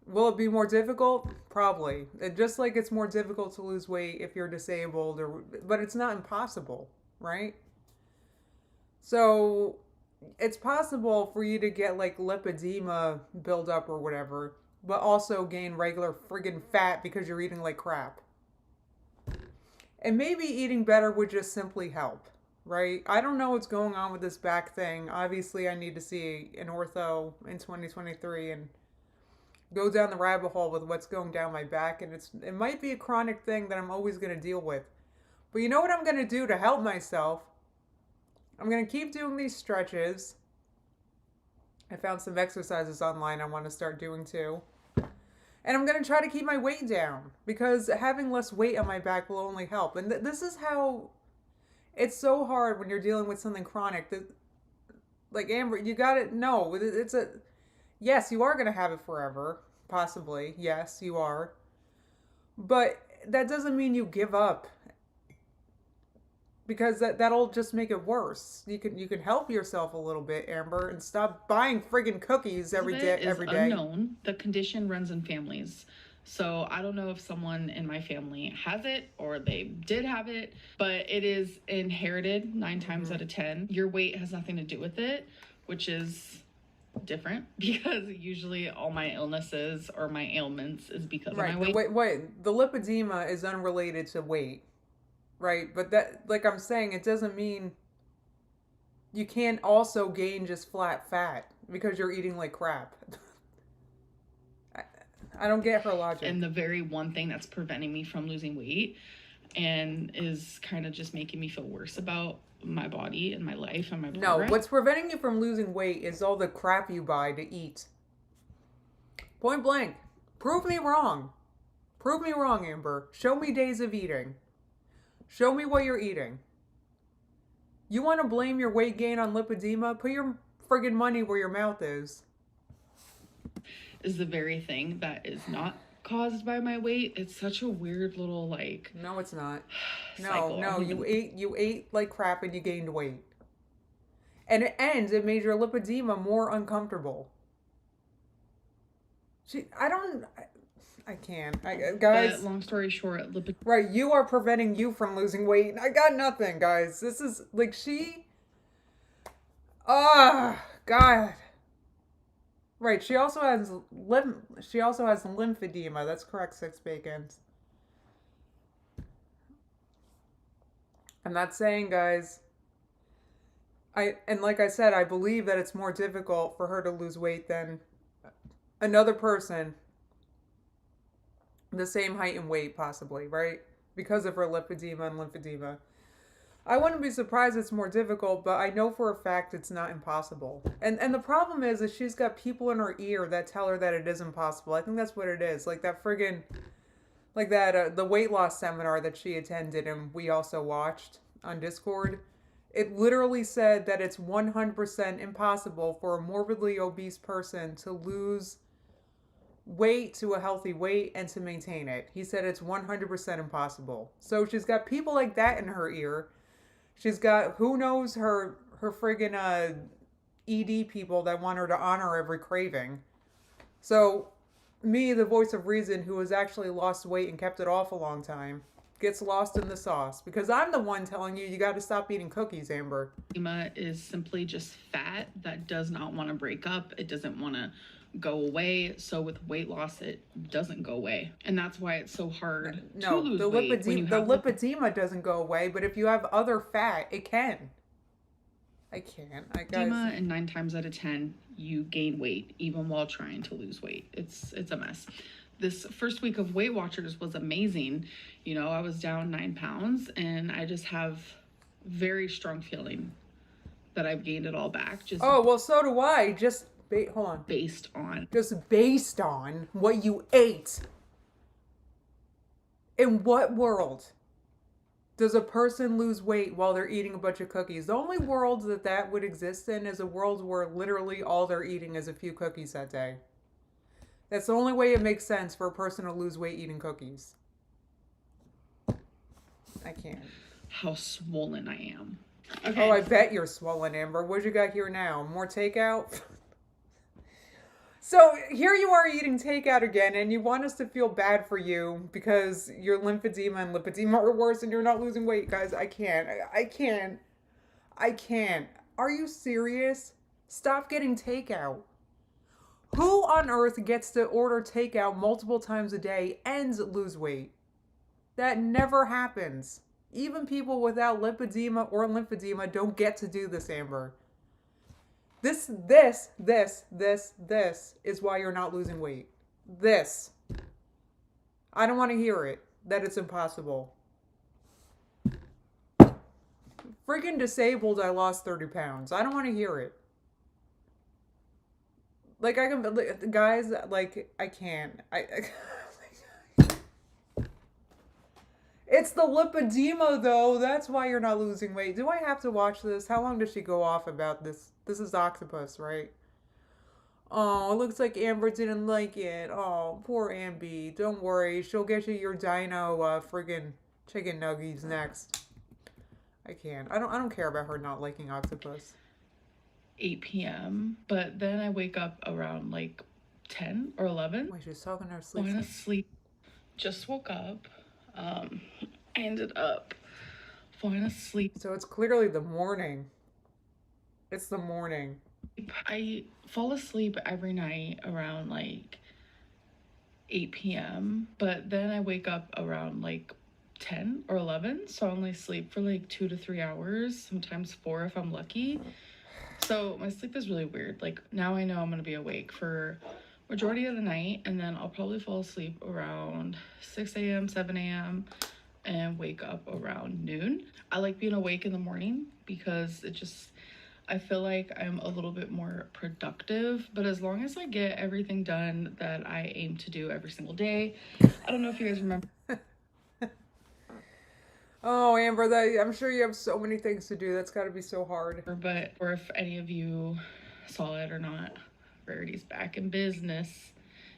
Will it be more difficult? Probably. Just like it's more difficult to lose weight if you're disabled, but it's not impossible, right? So it's possible for you to get like lipedema buildup or whatever, but also gain regular friggin' fat because you're eating like crap. And maybe eating better would just simply help, right? I don't know what's going on with this back thing. Obviously, I need to see an ortho in 2023 and go down the rabbit hole with what's going down my back. And it might be a chronic thing that I'm always going to deal with. But you know what I'm going to do to help myself? I'm going to keep doing these stretches. I found some exercises online I want to start doing too. And I'm going to try to keep my weight down because having less weight on my back will only help. And this is how it's so hard when you're dealing with something chronic. Like Amber, you got to know yes, you are going to have it forever. Possibly. Yes, you are. But that doesn't mean you give up. Because that'll just make it worse. You can help yourself a little bit, Amber, and stop buying friggin' cookies every day. Unknown. The condition runs in families. So I don't know if someone in my family has it or they did have it, but it is inherited 9 times out of 10. Your weight has nothing to do with it, which is different because usually all my illnesses or my ailments is because of my weight. Wait. The lipedema is unrelated to weight. Right, but that, like I'm saying, it doesn't mean you can't also gain just flat fat because you're eating like crap. I don't get her logic. And the very one thing that's preventing me from losing weight and is kind of just making me feel worse about my body and my life and my progress. No, what's preventing you from losing weight is all the crap you buy to eat. Point blank. Prove me wrong. Prove me wrong, Amber. Show me days of eating. Show me what you're eating. You want to blame your weight gain on lipedema? Put your friggin' money where your mouth is. Is the very thing that is not caused by my weight. It's such a weird little like. No, it's not. Cycle. No. You ate like crap and you gained weight. And it made your lipedema more uncomfortable. I I can't. Guys. But long story short, Right, you are preventing you from losing weight. I got nothing, guys. This is like God. Right, she also has lymphedema. That's correct, Six Bacons. I'm not saying, guys. And like I said, I believe that it's more difficult for her to lose weight than another person the same height and weight, possibly, right? Because of her lipedema and lymphedema. I wouldn't be surprised it's more difficult, but I know for a fact it's not impossible. And the problem is she's got people in her ear that tell her that it is impossible. I think that's what it is. Like that friggin', like that, the weight loss seminar that she attended and we also watched on Discord. It literally said that it's 100% impossible for a morbidly obese person to lose weight to a healthy weight and to maintain it. He said it's 100% impossible. So she's got people like that in her ear. She's got, who knows, her friggin' ED people that want her to honor every craving. So me, the voice of reason, who has actually lost weight and kept it off a long time, gets lost in the sauce. Because I'm the one telling you got to stop eating cookies, Amber. Lipedema is simply just fat that does not want to break up. It doesn't want to go away. So with weight loss, it doesn't go away. And that's why it's so hard to lose weight. The lipedema doesn't go away, but if you have other fat, it can. I can't. Lipedema, and 9 times out of 10, you gain weight even while trying to lose weight. It's a mess. This first week of Weight Watchers was amazing. You know, I was down 9 pounds and I just have very strong feeling that I've gained it all back. Oh, well, so do I. Hold on. Based on what you ate. In what world does a person lose weight while they're eating a bunch of cookies? The only world that would exist in is a world where literally all they're eating is a few cookies that day. That's the only way it makes sense for a person to lose weight eating cookies. I can't. How swollen I am. Okay. Oh, I bet you're swollen, Amber. What you got here now? More takeout? So here you are eating takeout again, and you want us to feel bad for you because your lymphedema and lipedema are worse and you're not losing weight. Guys, I can't. Are you serious? Stop getting takeout. Who on earth gets to order takeout multiple times a day and lose weight? That never happens. Even people without lipedema or lymphedema don't get to do this, Amber. This is why you're not losing weight. This. I don't want to hear it, that it's impossible. Freaking disabled, I lost 30 pounds. I don't want to hear it. Like, I can, guys, like, I can't. It's the lipedema, though. That's why you're not losing weight. Do I have to watch this? How long does she go off about this? This is Octopus, right? Oh, it looks like Amber didn't like it. Oh, poor Amby. Don't worry. She'll get you your dino friggin' chicken nuggies next. I can't. I don't care about her not liking Octopus. 8 p.m. But then I wake up around like 10 or 11. Wait, she's talking in her sleep. Going to sleep. Just woke up. I ended up falling asleep. So it's clearly the morning. It's the morning. I fall asleep every night around like 8 p.m. But then I wake up around like 10 or 11. So I only sleep for like 2 to 3 hours, sometimes 4 if I'm lucky. So my sleep is really weird. Like now I know I'm going to be awake for majority of the night, and then I'll probably fall asleep around 6 a.m., 7 a.m., and wake up around noon. I like being awake in the morning because I feel like I'm a little bit more productive, but as long as I get everything done that I aim to do every single day. I don't know if you guys remember. Oh, Amber, I'm sure you have so many things to do. That's got to be so hard. Or if any of you saw it or not. Rarity's back in business.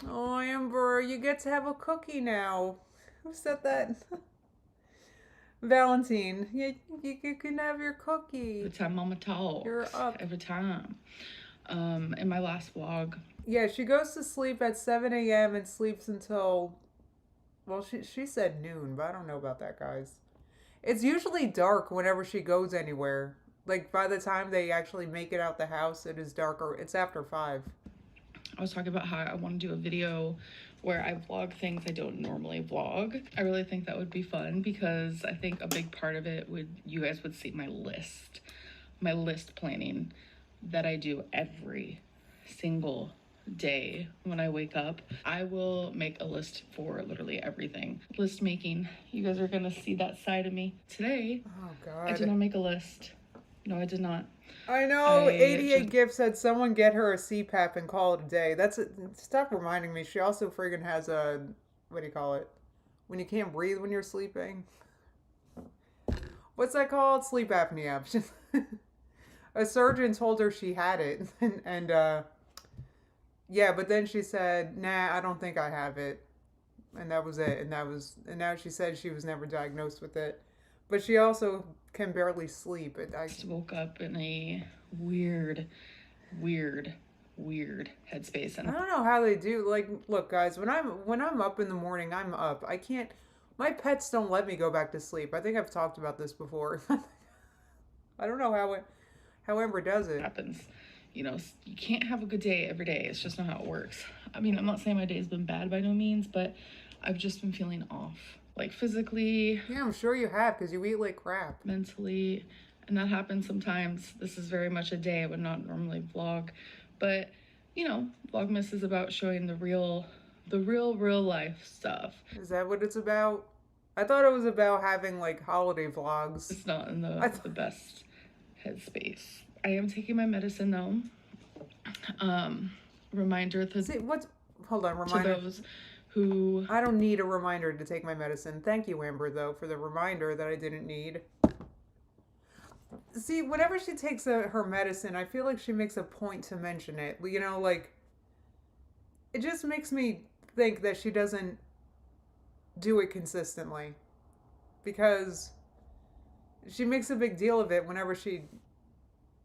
Oh, Amber, you get to have a cookie now. Who said that? Valentine, you can have your cookie. Every time Mama talks. You're up. Every time. In my last vlog, Yeah, she goes to sleep at 7 a.m. and sleeps until, well, she said noon, but I don't know about that, guys. It's usually dark whenever she goes anywhere. Like, by the time they actually make it out the house, it is darker. It's after 5. I was talking about how I want to do a video where I vlog things I don't normally vlog. I really think that would be fun because I think a big part of it would, you guys would see my list planning that I do every single day when I wake up. I will make a list for literally everything. List making. You guys are gonna see that side of me. Today, Oh, God. I did not make a list. No, I did not. I know. 88 just- Gift said someone get her a CPAP and call it a day. That's it. Stop reminding me. She also friggin' has a, what do you call it? When you can't breathe when you're sleeping. What's that called? Sleep apnea. A surgeon told her she had it. And yeah, but then she said, nah, I don't think I have it. And that was it. And now she said she was never diagnosed with it. But she also can barely sleep. I just woke up in a weird headspace, and I don't know how they do. Like, look, guys, when I'm up in the morning, I'm up. I can't. My pets don't let me go back to sleep. I think I've talked about this before. I don't know how Amber does it. Happens. You know, you can't have a good day every day. It's just not how it works. I mean, I'm not saying my day's been bad by no means, but I've just been feeling off. Like physically. Yeah, I'm sure you have because you eat like crap. Mentally. And that happens sometimes. This is very much a day I would not normally vlog. But, you know, Vlogmas is about showing the real life stuff. Is that what it's about? I thought it was about having like holiday vlogs. It's not in the best headspace. I am taking my medicine though. Reminder to See, hold on, reminder. To those who... I don't need a reminder to take my medicine. Thank you, Amber, though, for the reminder that I didn't need. See, whenever she takes her medicine, I feel like she makes a point to mention it. You know, like, it just makes me think that she doesn't do it consistently. Because she makes a big deal of it whenever she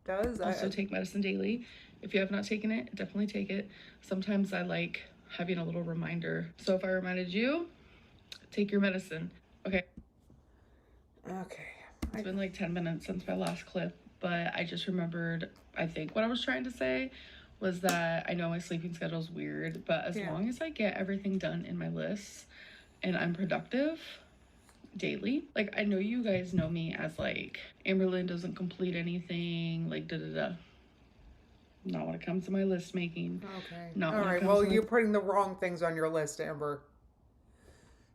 does. Also take medicine daily. If you have not taken it, definitely take it. Sometimes I like having a little reminder. So if I reminded you, take your medicine. Okay. Okay. It's been like 10 minutes since my last clip, but I just remembered, I think what I was trying to say was that I know my sleeping schedule is weird, but as long as I get everything done in my lists and I'm productive daily, like I know you guys know me as like Amberlynn doesn't complete anything, like not when it comes to my list making. Okay. Not all right. Well, you're putting the wrong things on your list, Amber.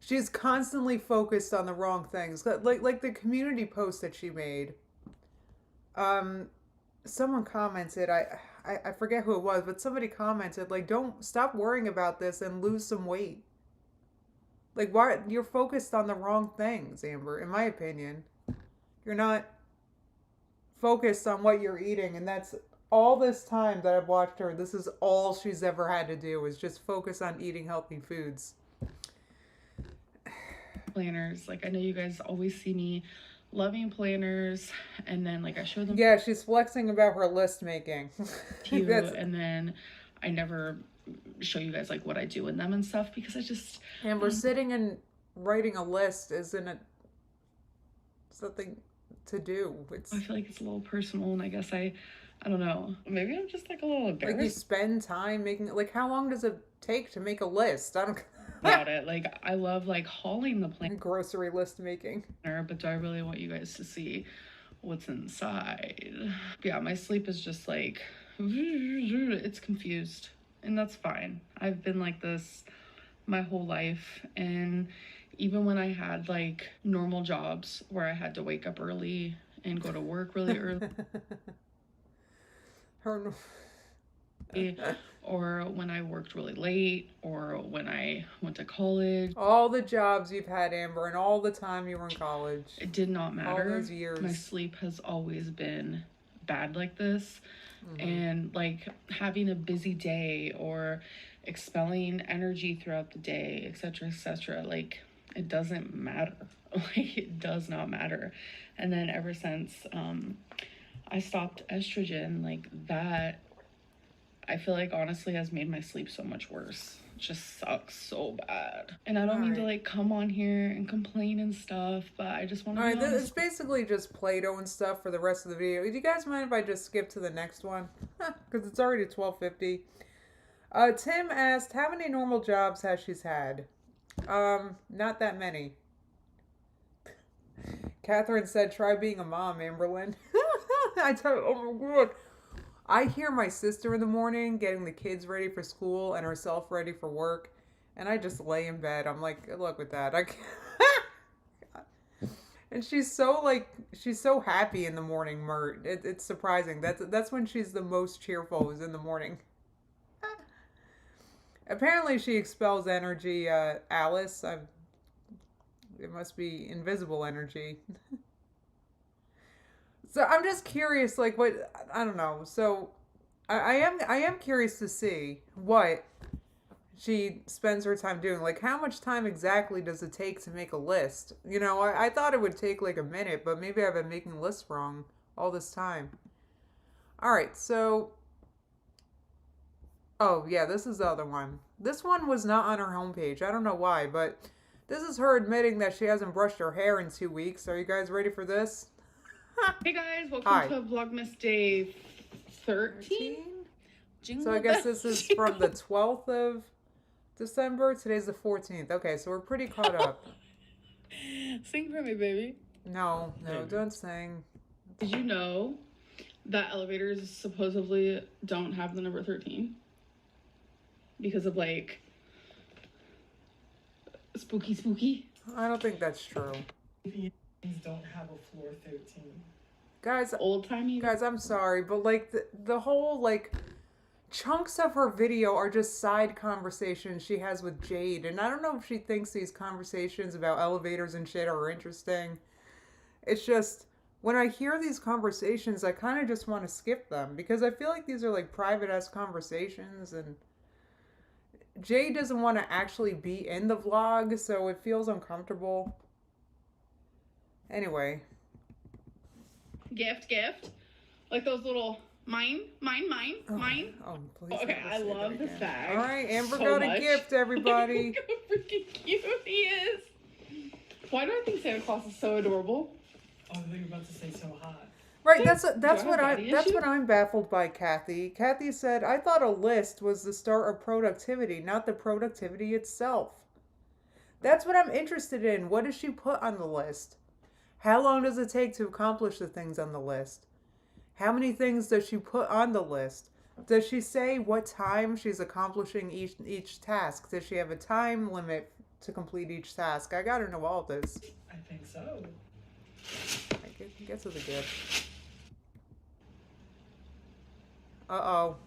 She's constantly focused on the wrong things. Like the community post that she made. Someone commented, I forget who it was, but somebody commented, like, don't stop worrying about this and lose some weight. Like, why you're focused on the wrong things, Amber, in my opinion. You're not focused on what you're eating, and that's all this time that I've watched her, this is all she's ever had to do is just focus on eating healthy foods. Planners, like I know you guys always see me loving planners, and then like I show them. Yeah, she's flexing about her list making. To you, and then I never show you guys like what I do in them and stuff because I just. Amber, sitting and writing a list isn't it something to do? I feel like it's a little personal, and I guess I don't know. Maybe I'm just like a little embarrassed. Like you spend time making, like how long does it take to make a list? I don't about it. Like I love like hauling the planner. Grocery list making. But do I really want you guys to see what's inside? Yeah, my sleep is just like it's confused, and that's fine. I've been like this my whole life, and even when I had like normal jobs where I had to wake up early and go to work really early. Or when I worked really late, or when I went to college. All the jobs you've had, Amber, and all the time you were in college. It did not matter. All those years. My sleep has always been bad like this. Mm-hmm. And like having a busy day or expelling energy throughout the day, etc., like it doesn't matter. Like it does not matter. And then ever since I stopped estrogen, like that, I feel like honestly has made my sleep so much worse. It just sucks so bad. And I don't mean to like come on here and complain and stuff, but I just want to be honest. It's basically just Play-Doh and stuff for the rest of the video. Do you guys mind if I just skip to the next one? Because it's already 12:50. Tim asked, how many normal jobs has she had? Not that many. Catherine said, try being a mom, Amberlyn. I tell you, oh my God. I hear my sister in the morning getting the kids ready for school and herself ready for work. And I just lay in bed. I'm like, good luck with that. I can't. And she's so happy in the morning, Mert. It's surprising. That's when she's the most cheerful, is in the morning. Apparently she expels energy, Alice. It must be invisible energy. So I'm just curious, like, what, I don't know. So I am curious to see what she spends her time doing. Like, how much time exactly does it take to make a list? You know, I thought it would take like a minute, but maybe I've been making lists wrong all this time. All right, so, oh yeah, this is the other one. This one was not on her homepage. I don't know why, but this is her admitting that she hasn't brushed her hair in 2 weeks. Are you guys ready for this? Hey guys, welcome to Vlogmas Day 13. So I guess this is from the 12th of December. Today's the 14th. Okay, so we're pretty caught up. Sing for me, baby. No, don't sing. Did you know that elevators supposedly don't have the number 13? Because of like spooky. I don't think that's true. Don't have a floor 13. Guys, old-timey. Guys, I'm sorry, but like the whole like chunks of her video are just side conversations she has with Jade, and I don't know if she thinks these conversations about elevators and shit are interesting. It's just when I hear these conversations, I kind of just want to skip them because I feel like these are like private-ass conversations, and Jade doesn't want to actually be in the vlog, so it feels uncomfortable. Anyway. Gift. Like those little mine. Oh, please. Okay, I love this bag. All right, Amber so got much. a gift, everybody. Look how freaking cute he is. Why do I think Santa Claus is so adorable? Oh, I think you're about to say so hot. Right, that's what I'm baffled by, Kathy. Kathy said, I thought a list was the start of productivity, not the productivity itself. That's what I'm interested in. What does she put on the list? How long does it take to accomplish the things on the list? How many things does she put on the list? Does she say what time she's accomplishing each task? Does she have a time limit to complete each task? I gotta know all this. I think so. I guess it's a gift. Uh-oh.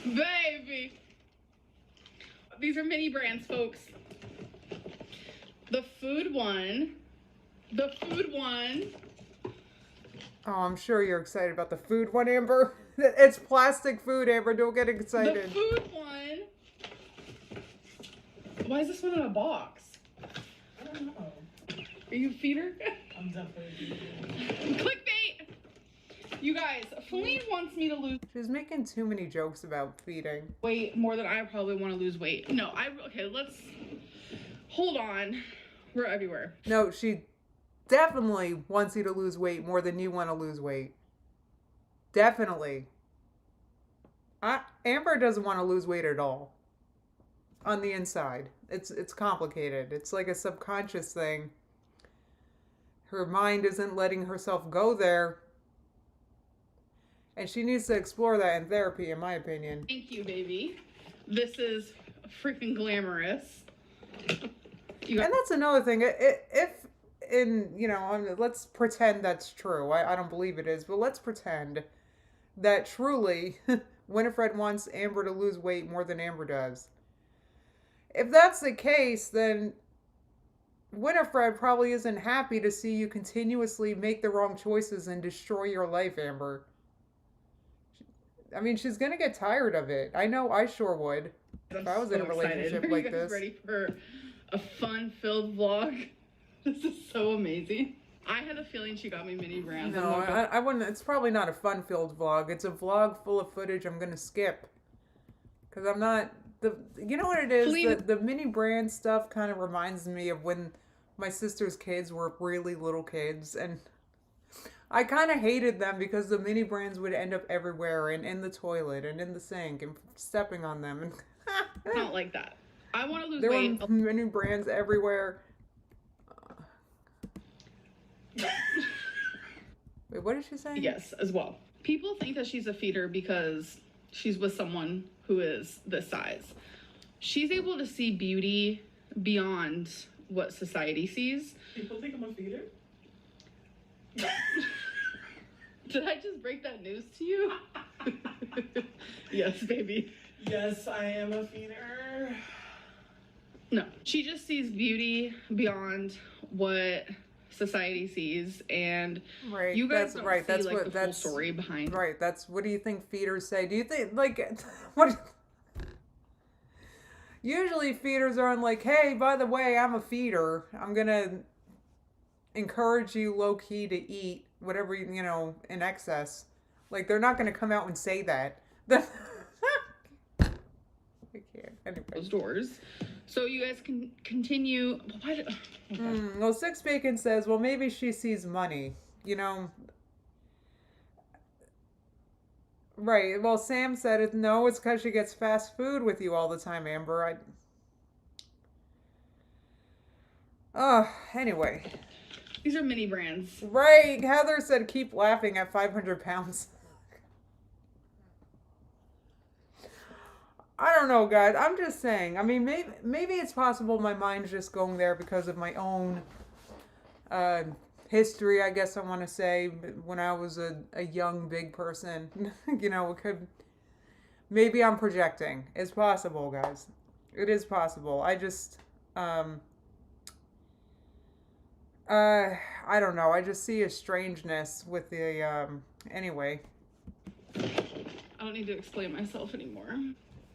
Baby. These are mini brands, folks. The food one. Oh, I'm sure you're excited about the food one, Amber. It's plastic food, Amber. Don't get excited. The food one. Why is this one in a box? I don't know. Are you a feeder? I'm definitely a feeder. Clickbait! You guys, Feline wants me to lose She's making too many jokes about feeding. weight more than I probably want to lose weight. No, okay, let's hold on. We're everywhere. No, she definitely wants you to lose weight more than you want to lose weight. Definitely. Amber doesn't want to lose weight at all. On the inside. It's complicated. It's like a subconscious thing. Her mind isn't letting herself go there. And she needs to explore that in therapy, in my opinion. Thank you, baby. This is freaking glamorous. And that's another thing. Let's pretend that's true. I don't believe it is, but let's pretend that truly Winifred wants Amber to lose weight more than Amber does. If that's the case, then Winifred probably isn't happy to see you continuously make the wrong choices and destroy your life, Amber. I mean, she's going to get tired of it. I know I sure would. If I was in a relationship like this. Are you guys ready for a fun-filled vlog? This is so amazing. I had a feeling she got me mini brands. No, I wouldn't. It's probably not a fun-filled vlog. It's a vlog full of footage I'm gonna skip. Because I'm not... You know what it is? The mini brand stuff kind of reminds me of when my sister's kids were really little kids. And I kind of hated them because the mini brands would end up everywhere and in the toilet and in the sink and stepping on them. And it's not like that. I want to lose there weight. were mini brands everywhere. Wait, what did she say? Yes, as well. People think that she's a feeder because she's with someone who is this size. She's able to see beauty beyond what society sees. People think I'm a feeder? Did I just break that news to you? Yes, baby. Yes, I am a feeder. No, she just sees beauty beyond what society sees, and right, you guys that's don't right. see That's like what the that's full story behind. Right. That's what do you think feeders say? Do you think like what? Usually feeders aren't like, hey, by the way, I'm a feeder. I'm gonna encourage you low key to eat whatever you know in excess. Like they're not gonna come out and say that. I can't. Anyway. Those doors. So you guys can continue. Okay. Well, Six Bacon says, well, maybe she sees money. You know. Right. Well, Sam said it. No, it's because she gets fast food with you all the time, Amber. Anyway. These are mini brands. Right. Heather said, keep laughing at 500 pounds. I don't know, guys. I'm just saying. I mean, maybe it's possible my mind's just going there because of my own history, I guess I want to say, when I was a young, big person. You know, it could... Maybe I'm projecting. It's possible, guys. It is possible. I just... I don't know. I just see a strangeness with the... Anyway. I don't need to explain myself anymore.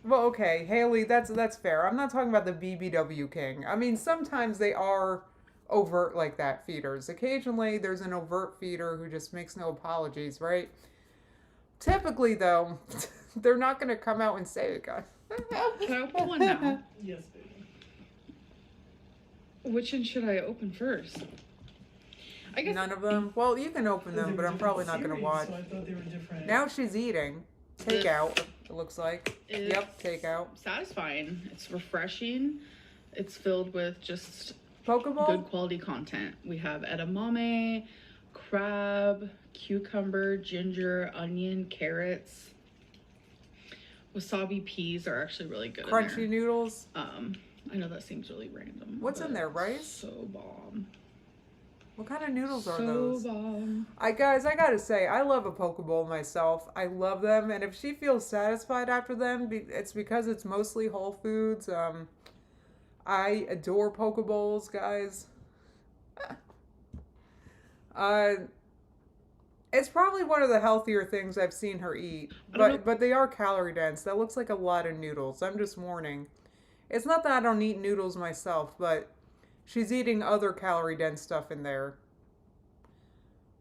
Well, okay, Haley, that's fair. I'm not talking about the BBW King. I mean, sometimes they are overt like that, feeders. Occasionally, there's an overt feeder who just makes no apologies, right? Typically, though, they're not going to come out and say it, guys. Can I open one now? Yes, baby. Which one should I open first? I guess None of them? Well, you can open them, but I'm probably not going to watch. So I thought they were different. Now she's eating. Takeout, it looks like. Yep, takeout. Satisfying. It's refreshing. It's filled with just Pokeball? good quality content. We have edamame, crab, cucumber, ginger, onion, carrots. Wasabi peas are actually really good. Crunchy noodles. I know that seems really random. What's in there, rice? So bomb. What kind of noodles are So those? bomb. Guys, I gotta say, I love a Pokeball myself. I love them, and if she feels satisfied after them, it's because it's mostly whole foods. I adore Pokeballs, guys. It's probably one of the healthier things I've seen her eat, but they are calorie dense. That looks like a lot of noodles. I'm just warning. It's not that I don't eat noodles myself, but she's eating other calorie dense stuff in there.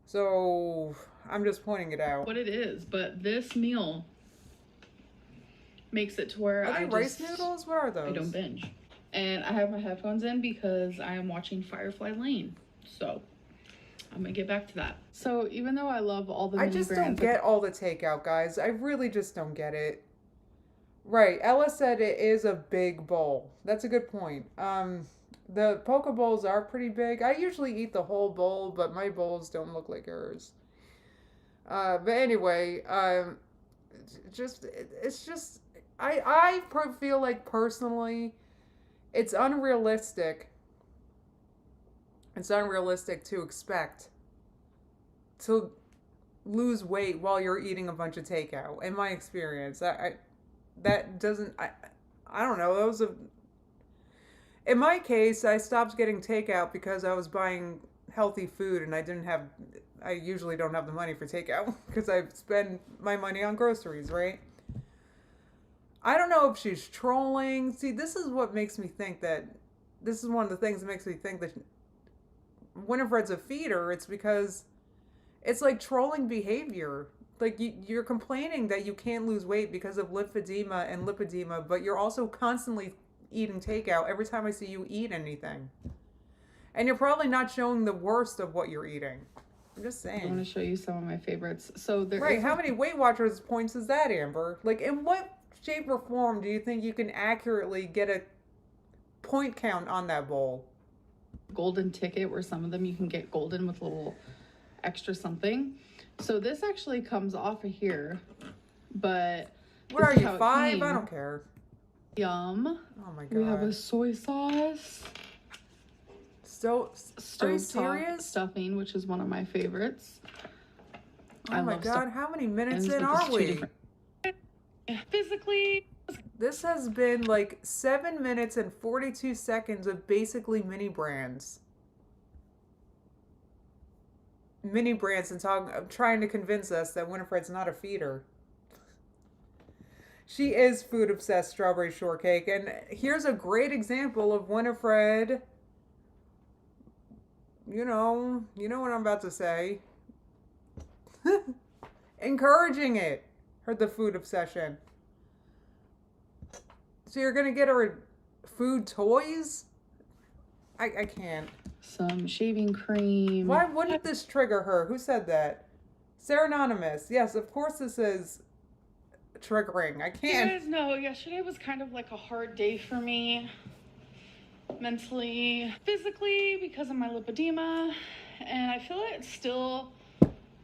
So I'm just pointing it out. What it is, but this meal makes it to where Are they rice noodles? What are those? I don't binge. And I have my headphones in because I am watching Firefly Lane. So I'm gonna get back to that. So even though I love all the mini brands, I just don't get all the takeout, guys. I really just don't get it. Right, Ella said it is a big bowl. That's a good point. The Poke Bowls are pretty big. I usually eat the whole bowl, but my bowls don't look like hers. But anyway, it's just, I feel like personally, it's unrealistic. It's unrealistic to expect to lose weight while you're eating a bunch of takeout. In my experience, that doesn't, I don't know. That was in my case, I stopped getting takeout because I was buying healthy food and I usually don't have the money for takeout because I spend my money on groceries, right? I don't know if she's trolling. See, this is what makes me think that, this is one of the things that makes me think that Winifred's a feeder, it's because it's like trolling behavior. Like you're complaining that you can't lose weight because of lipedema and lipedema, but you're also constantly eating takeout every time I see you eat anything. And you're probably not showing the worst of what you're eating. I'm just saying. I want to show you some of my favorites. So there Right, how many Weight Watchers points is that, Amber? Like, in what shape or form do you think you can accurately get a point count on that bowl? Golden ticket, where some of them you can get golden with a little extra something. So this actually comes off of here, but What are you, 5? I don't care. Yum. Oh my god. We have a soy sauce. Are you serious? Stuffing, which is one of my favorites. Oh my god, how many minutes in are we? Physically. This has been like 7 minutes and 42 seconds of basically mini brands. Mini brands and trying to convince us that Winifred's not a feeder. She is food obsessed strawberry shortcake, and here's a great example of Winifred. You know what I'm about to say. Encouraging it. The food obsession. So you're gonna get her food toys? I can't. Some shaving cream. Why wouldn't this trigger her? Who said that? Sarah Anonymous. Yes, of course this is triggering. I can't. You guys know, yesterday was kind of like a hard day for me. Mentally, physically, because of my lipedema. And I feel it's still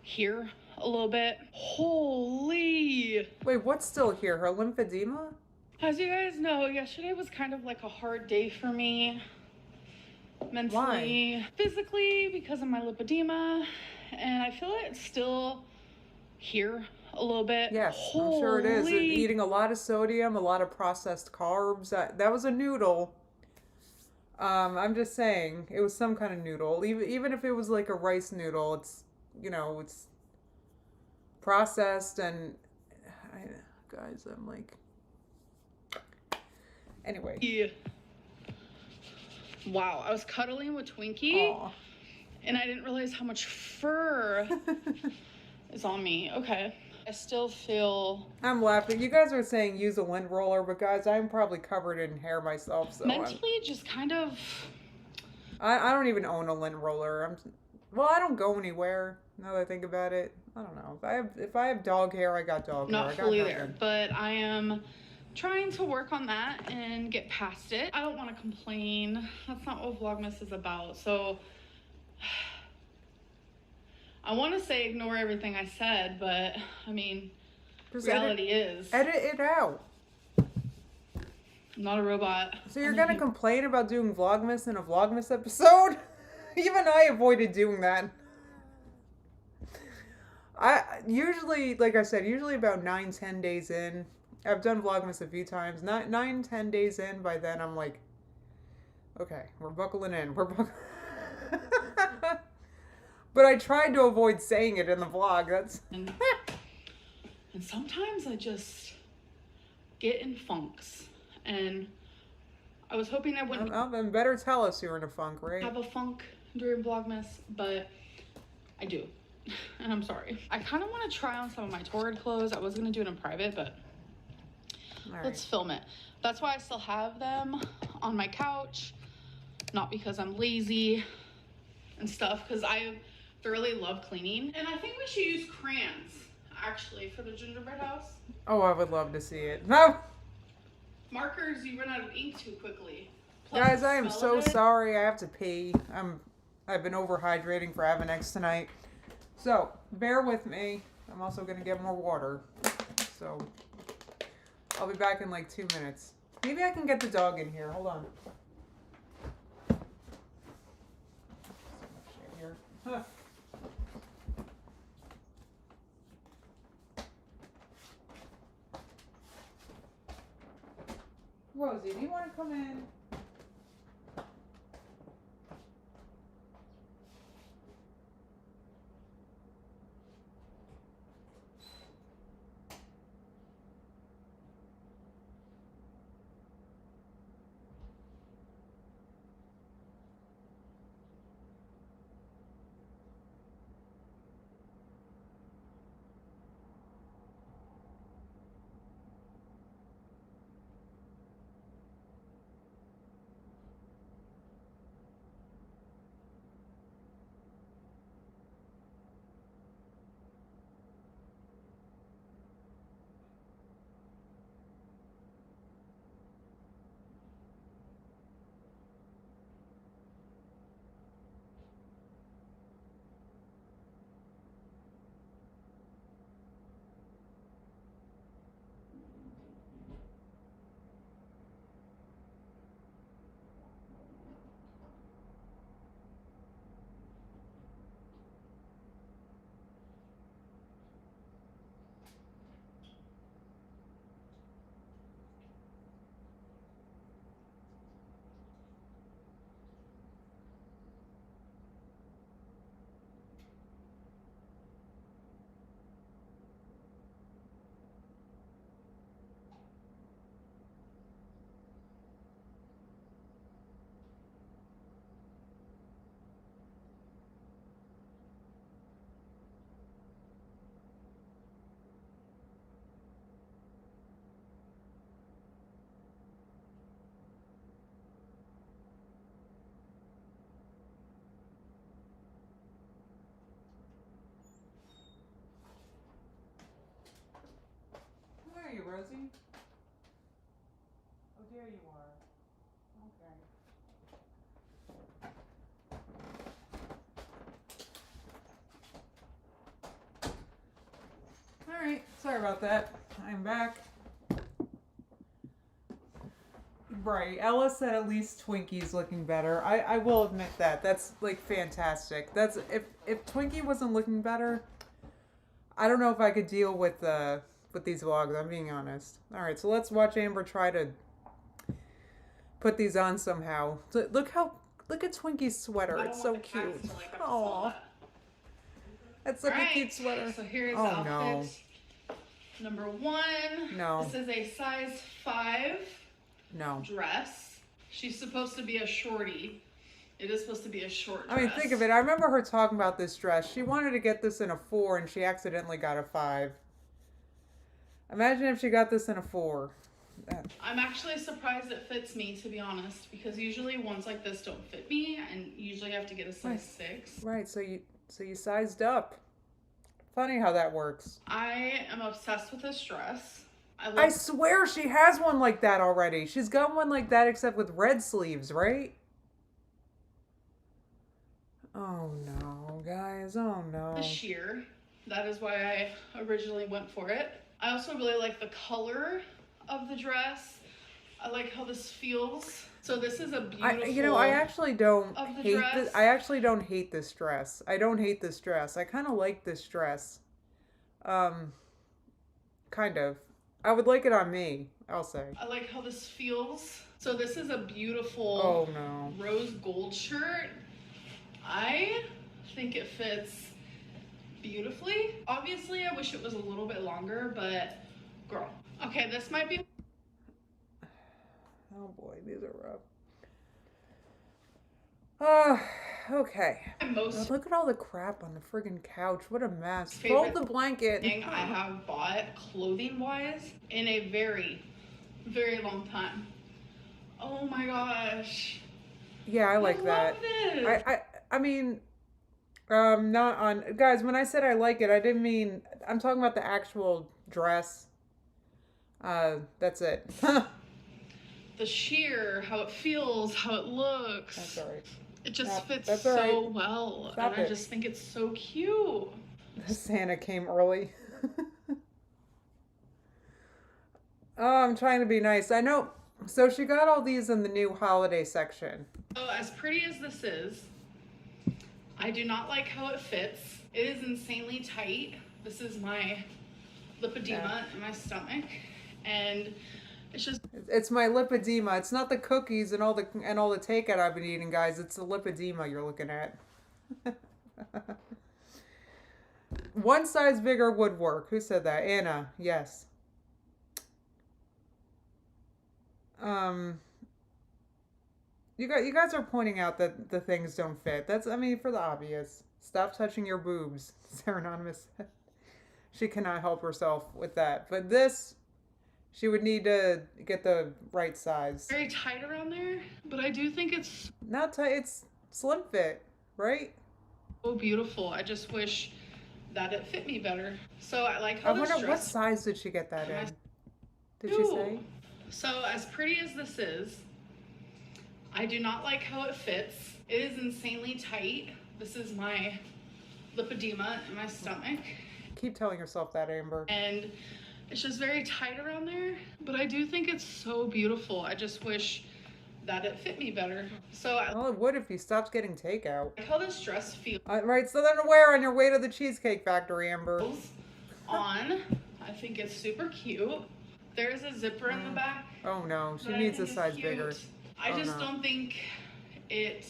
here a little bit. Holy. Wait, what's still here? Her lymphedema? As you guys know, yesterday was kind of like a hard day for me. Mentally, physically, because of my lipedema. And I feel it's still here a little bit. Yes, I'm sure it is. Eating a lot of sodium, a lot of processed carbs. That was a noodle. I'm just saying, it was some kind of noodle. Even if it was like a rice noodle, it's, it's processed and, guys, I'm like, anyway. Yeah. Wow, I was cuddling with Twinkie, Aww. And I didn't realize how much fur is on me. Okay. I still feel... I'm laughing. You guys are saying use a lint roller, but guys, I'm probably covered in hair myself, so... Mentally, just kind of... I don't even own a lint roller. I don't go anywhere, now that I think about it. I don't know. If I have dog hair, I got dog hair. Not fully there, but I am trying to work on that and get past it. I don't want to complain. That's not what Vlogmas is about, so... I want to say ignore everything I said, but I mean, reality is... Edit it out. I'm not a robot. So you're going to complain about doing Vlogmas in a Vlogmas episode? Even I avoided doing that. Like I said, usually about 9-10 days in. I've done Vlogmas a few times. 9-10 days in, by then I'm like, okay, we're buckling in. But I tried to avoid saying it in the vlog. And sometimes I just get in funks. And I was hoping I wouldn't... Well, then better tell us you're in a funk, right? have a funk during Vlogmas, but I do. And I'm sorry. I kind of want to try on some of my Torrid clothes. I was going to do it in private, but let's film it. That's why I still have them on my couch. Not because I'm lazy and stuff, because I thoroughly love cleaning. And I think we should use crayons, actually, for the gingerbread house. Oh, I would love to see it. No! Markers, you run out of ink too quickly. Plus, Guys, I am so sorry. I have to pee. I've been overhydrating for Avenex tonight. So, bear with me. I'm also going to get more water. So, I'll be back in like 2 minutes. Maybe I can get the dog in here. Hold on. So much shit here. Huh. Rosie, do you want to come in? is he? Oh, there you are. Okay. Alright, sorry about that. I'm back. Right, Ella said at least Twinkie's looking better. I will admit that. That's like fantastic. That's if Twinkie wasn't looking better, I don't know if I could deal with these vlogs, I'm being honest. Alright, so let's watch Amber try to put these on somehow. So look at Twinkie's sweater. It's so cute. Aww. That's such a cute sweater. So here's oh outfit no. number 1. No. This is a size 5 No. dress. She's supposed to be a shorty. It is supposed to be a short dress. I mean, think of it. I remember her talking about this dress. She wanted to get this in a 4 and she accidentally got a 5. Imagine if she got this in a 4. I'm actually surprised it fits me, to be honest, because usually ones like this don't fit me, and usually I have to get a size 6. Right, so you sized up. Funny how that works. I am obsessed with this dress. I swear she has one like that already. She's got one like that except with red sleeves, right? Oh no, guys, oh no. The sheer. That is why I originally went for it. I also really like the color of the dress. I like how this feels. So this is a beautiful. I actually don't hate dress. this. I actually don't hate this dress. I don't hate this dress. I kind of like this dress. Kind of. I would like it on me, I'll say. I like how this feels. So this is a beautiful oh, no. rose gold shirt. I think it fits beautifully. Obviously, I wish it was a little bit longer, but girl. Okay, this might be... Oh boy, these are rough. Okay. Look at all the crap on the friggin' couch. What a mess. Fold the blanket. Thing I have bought clothing-wise in a very, very long time. Oh my gosh. Yeah, I like that. Love this. I mean, not on... Guys, when I said I like it, I didn't mean... I'm talking about the actual dress. That's it. The sheer, how it feels, how it looks. That's all right. It just fits that's so all right. well. Stop and it. I just think it's so cute. The Santa came early. Oh, I'm trying to be nice. I know. So she got all these in the new holiday section. So as pretty as this is, I do not like how it fits. It is insanely tight. This is my lipedema in my stomach. And it's just... It's my lipedema. It's not the cookies and all the takeout I've been eating, guys. It's the lipedema you're looking at. One size bigger would work. Who said that? Anna. Yes. You guys are pointing out that the things don't fit. That's, I mean, for the obvious. Stop touching your boobs. Sarah Anonymous. She cannot help herself with that. But this, she would need to get the right size. Very tight around there, but I do think it's not tight. It's slim fit, right? So beautiful. I just wish that it fit me better. So I like how this dress... what dress... size did she get that in? Did she say? So as pretty as this is, I do not like how it fits. It is insanely tight. This is my lipedema in my stomach. Keep telling yourself that, Amber. And it's just very tight around there, but I do think it's so beautiful. I just wish that it fit me better. So well, it would if you stopped getting takeout. I like how this dress feels. Right, so then wear on your way to the Cheesecake Factory, Amber. On. I think it's super cute. There's a zipper in the back. Oh no, she needs a size bigger. I just don't think it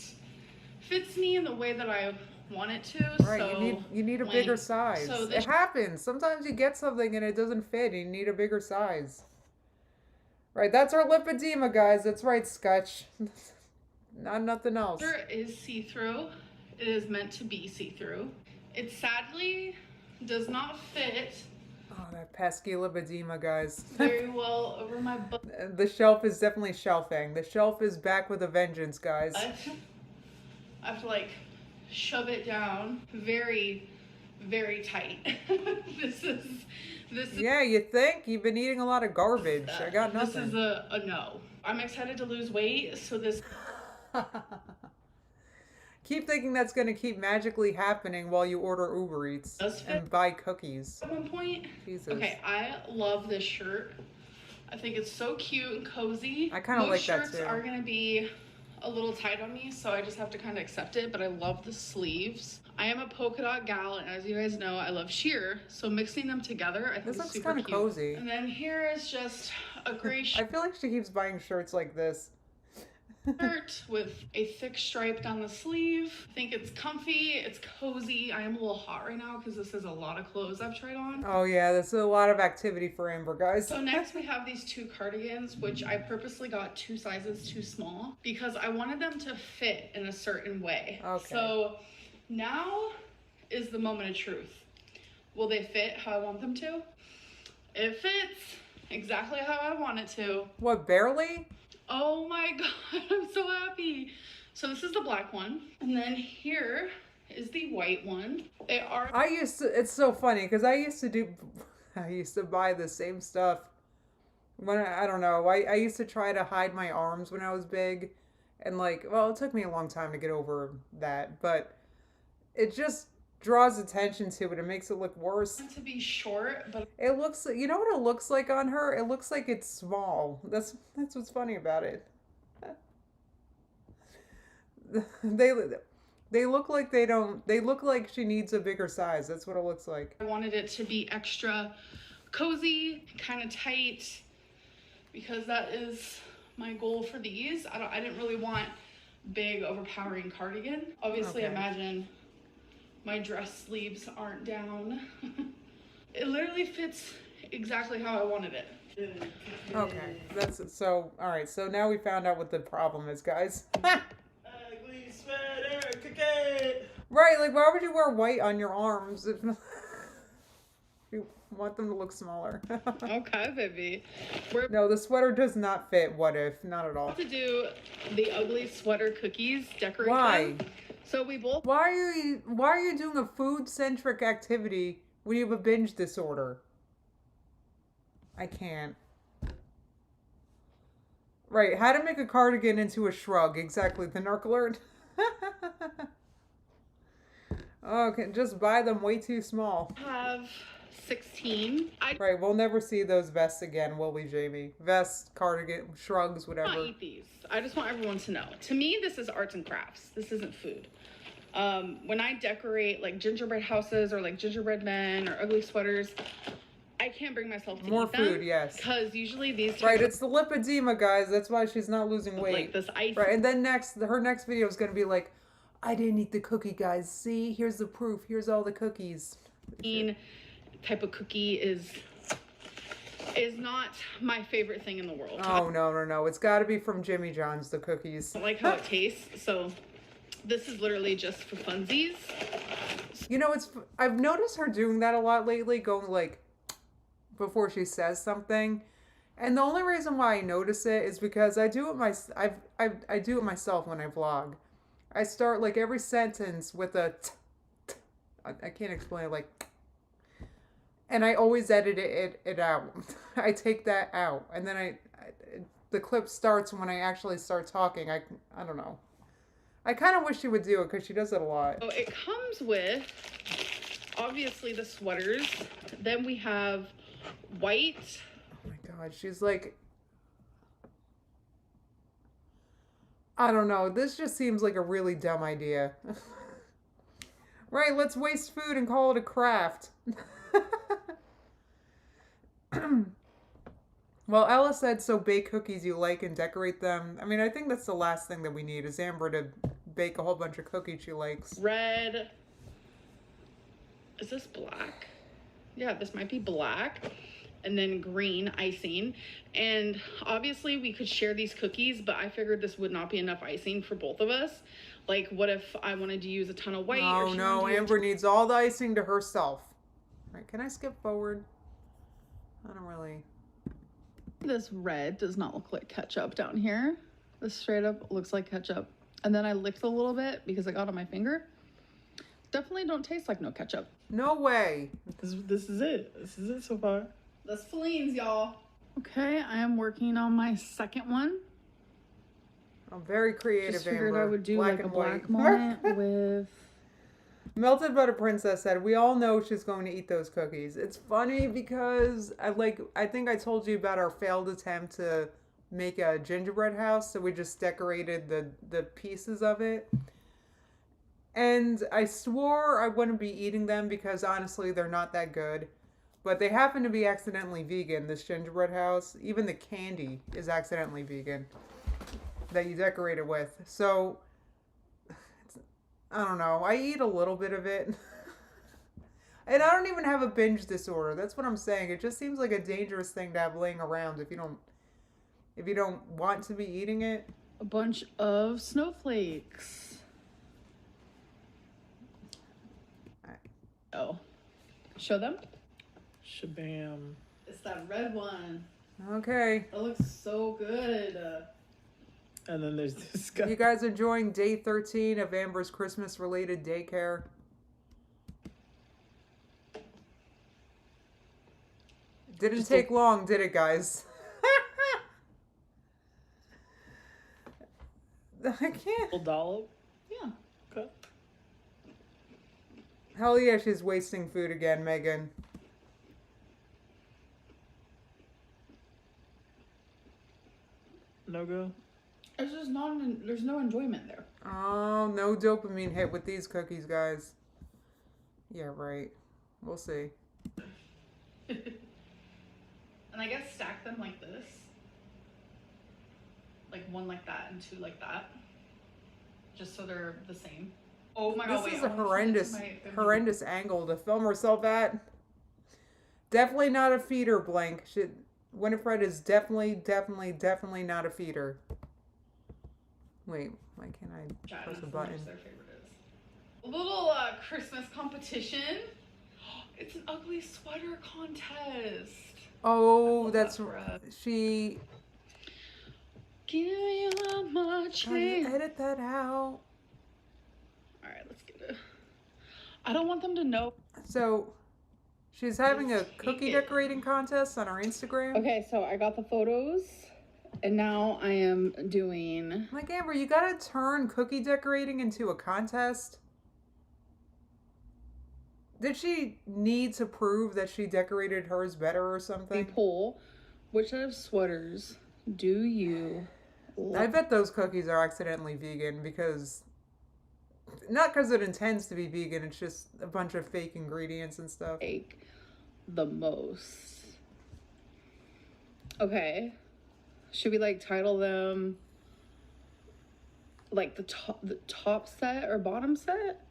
fits me in the way that I want it to. Right, so you need a bigger size. So it happens. Sometimes you get something and it doesn't fit and you need a bigger size. Right, that's our lipedema, guys. That's right, Scotch. Not nothing else. It is see-through. It is meant to be see-through. It sadly does not fit. Oh, that pesky lipedema, guys. Very well over my butt. The shelf is definitely shelving. The shelf is back with a vengeance, guys. I have to like shove it down. Very, very tight. This is Yeah, you think? You've been eating a lot of garbage. I got nothing. This is a no. I'm excited to lose weight, so this Keep thinking that's going to keep magically happening while you order Uber Eats and buy cookies. At one point. Jesus. Okay, I love this shirt. I think it's so cute and cozy. I kind of like that too. Most shirts are gonna be a little tight on me, so I just have to kind of accept it, but I love the sleeves. I am a polka dot gal, and as you guys know, I love sheer, so mixing them together, I think this is looks super kind of cute. cozy. And then here is just a gray I feel like she keeps buying shirts like this. shirt with a thick stripe down the sleeve. I think it's comfy, it's cozy. I am a little hot right now because this is a lot of clothes I've tried on. Oh yeah, this is a lot of activity for Amber, guys. So next we have these two cardigans, which I purposely got 2 sizes too small because I wanted them to fit in a certain way. Okay. So now is the moment of truth. Will they fit how I want them to? It fits exactly how I want it to. What, barely? Oh my god, I'm so happy. So this is the black one, and then here is the white one. They are it's so funny because I used to buy the same stuff when I don't know, I used to try to hide my arms when I was big, and like, well, it took me a long time to get over that, but it just draws attention to it. It makes it look worse. to be short, but It looks, you know what it looks like on her? It looks like it's small. That's what's funny about it. They look like they look like she needs a bigger size. That's what it looks like. I wanted it to be extra cozy, kind of tight, because that is my goal for these. I didn't really want big overpowering cardigan. Obviously, Okay. imagine my dress sleeves aren't down. It literally fits exactly how I wanted it. Okay, that's so. All right, so now we found out what the problem is, guys. Ugly sweater, cookie. Right, like why would you wear white on your arms if you want them to look smaller? Okay, baby. We're No, the sweater does not fit. What if? Not at all. about to do the ugly sweater cookies, decorate Why? them. So we both Why are you doing a food-centric activity when you have a binge disorder? I can't. Right, how to make a cardigan into a shrug. Exactly, the narc alert. Okay, just buy them way too small. have 16. I Right, we'll never see those vests again, will we, Jamie? Vests, cardigan, shrugs, do not whatever. eat these. I just want everyone to know. To me, this is arts and crafts. This isn't food. When I decorate like gingerbread houses or like gingerbread men or ugly sweaters, I can't bring myself to More eat them. food, yes. Because usually these Right, type it's the lipedema, guys. That's why she's not losing of, weight. like this ice Right, and then her next video is going to be like, I didn't eat the cookie, guys. See, here's the proof. Here's all the cookies. type of cookie is not my favorite thing in the world. Oh, no. It's got to be from Jimmy John's, the cookies. I don't like how it tastes, so this is literally just for funsies. You know, I've noticed her doing that a lot lately, going like, before she says something. And the only reason why I notice it is because I do it I do it myself when I vlog. I start like every sentence with a I can't explain it, like, and I always edit it out. I take that out, and then the clip starts when I actually start talking. I don't know. I kind of wish she would do it because she does it a lot. So it comes with obviously the sweaters. Then we have white. Oh my god, she's like, I don't know. This just seems like a really dumb idea. Right, let's waste food and call it a craft. Well, Ella said, so bake cookies you like and decorate them. I mean, I think that's the last thing that we need is Amber to bake a whole bunch of cookies she likes. Red. Is this black? Yeah, this might be black. And then green icing. And obviously we could share these cookies, but I figured this would not be enough icing for both of us. Like, what if I wanted to use a ton of white? Oh, no, Amber needs all the icing to herself. All right, can I skip forward? I don't really... This red does not look like ketchup down here. This straight up looks like ketchup. And then I licked a little bit because I got on my finger. Definitely don't taste like no ketchup. No way. This is it. This is it so far. That's Feline's, y'all. Okay, I am working on my second one. I'm very creative, Just figured Amber. I would do Black like a and black white. moment with... Melted Butter Princess said, we all know she's going to eat those cookies. It's funny because I think I told you about our failed attempt to make a gingerbread house. So we just decorated the pieces of it. And I swore I wouldn't be eating them because honestly, they're not that good. But they happen to be accidentally vegan, this gingerbread house. Even the candy is accidentally vegan that you decorate it with. So, I don't know. I eat a little bit of it. And I don't even have a binge disorder. That's what I'm saying. It just seems like a dangerous thing to have laying around if you don't want to be eating it. A bunch of snowflakes. Oh. Show them? Shabam. It's that red one. Okay. That looks so good. And then there's this guy. You guys enjoying day 13 of Amber's Christmas-related daycare? Didn't take long, did it, guys? I can't. Little dollop. Yeah. Okay. Hell yeah, she's wasting food again, Megan. No go. There's just there's no enjoyment there. Oh, no dopamine hit with these cookies, guys. Yeah, right. We'll see. And I guess stack them like this. Like one like that and two like that. Just so they're the same. Oh my god, This wait. is a horrendous angle to film herself at. Definitely not a feeder, blank. Winifred is definitely not a feeder. Wait, why can't I press a button? Their favorite is. A little Christmas competition. It's an ugly sweater contest. Oh, that's she. Give me one more chance. Edit that out. Alright, let's get it. I don't want them to know. So, she's having a cookie decorating contest on her Instagram. Okay, so I got the photos, and now I am doing... Like, Amber, you gotta turn cookie decorating into a contest. Did she need to prove that she decorated hers better or something? The poll, which set of sweaters do you like? I bet those cookies are accidentally vegan because... Not because it intends to be vegan, it's just a bunch of fake ingredients and stuff. Like the most. Okay. Should we like title them like the top set or bottom set?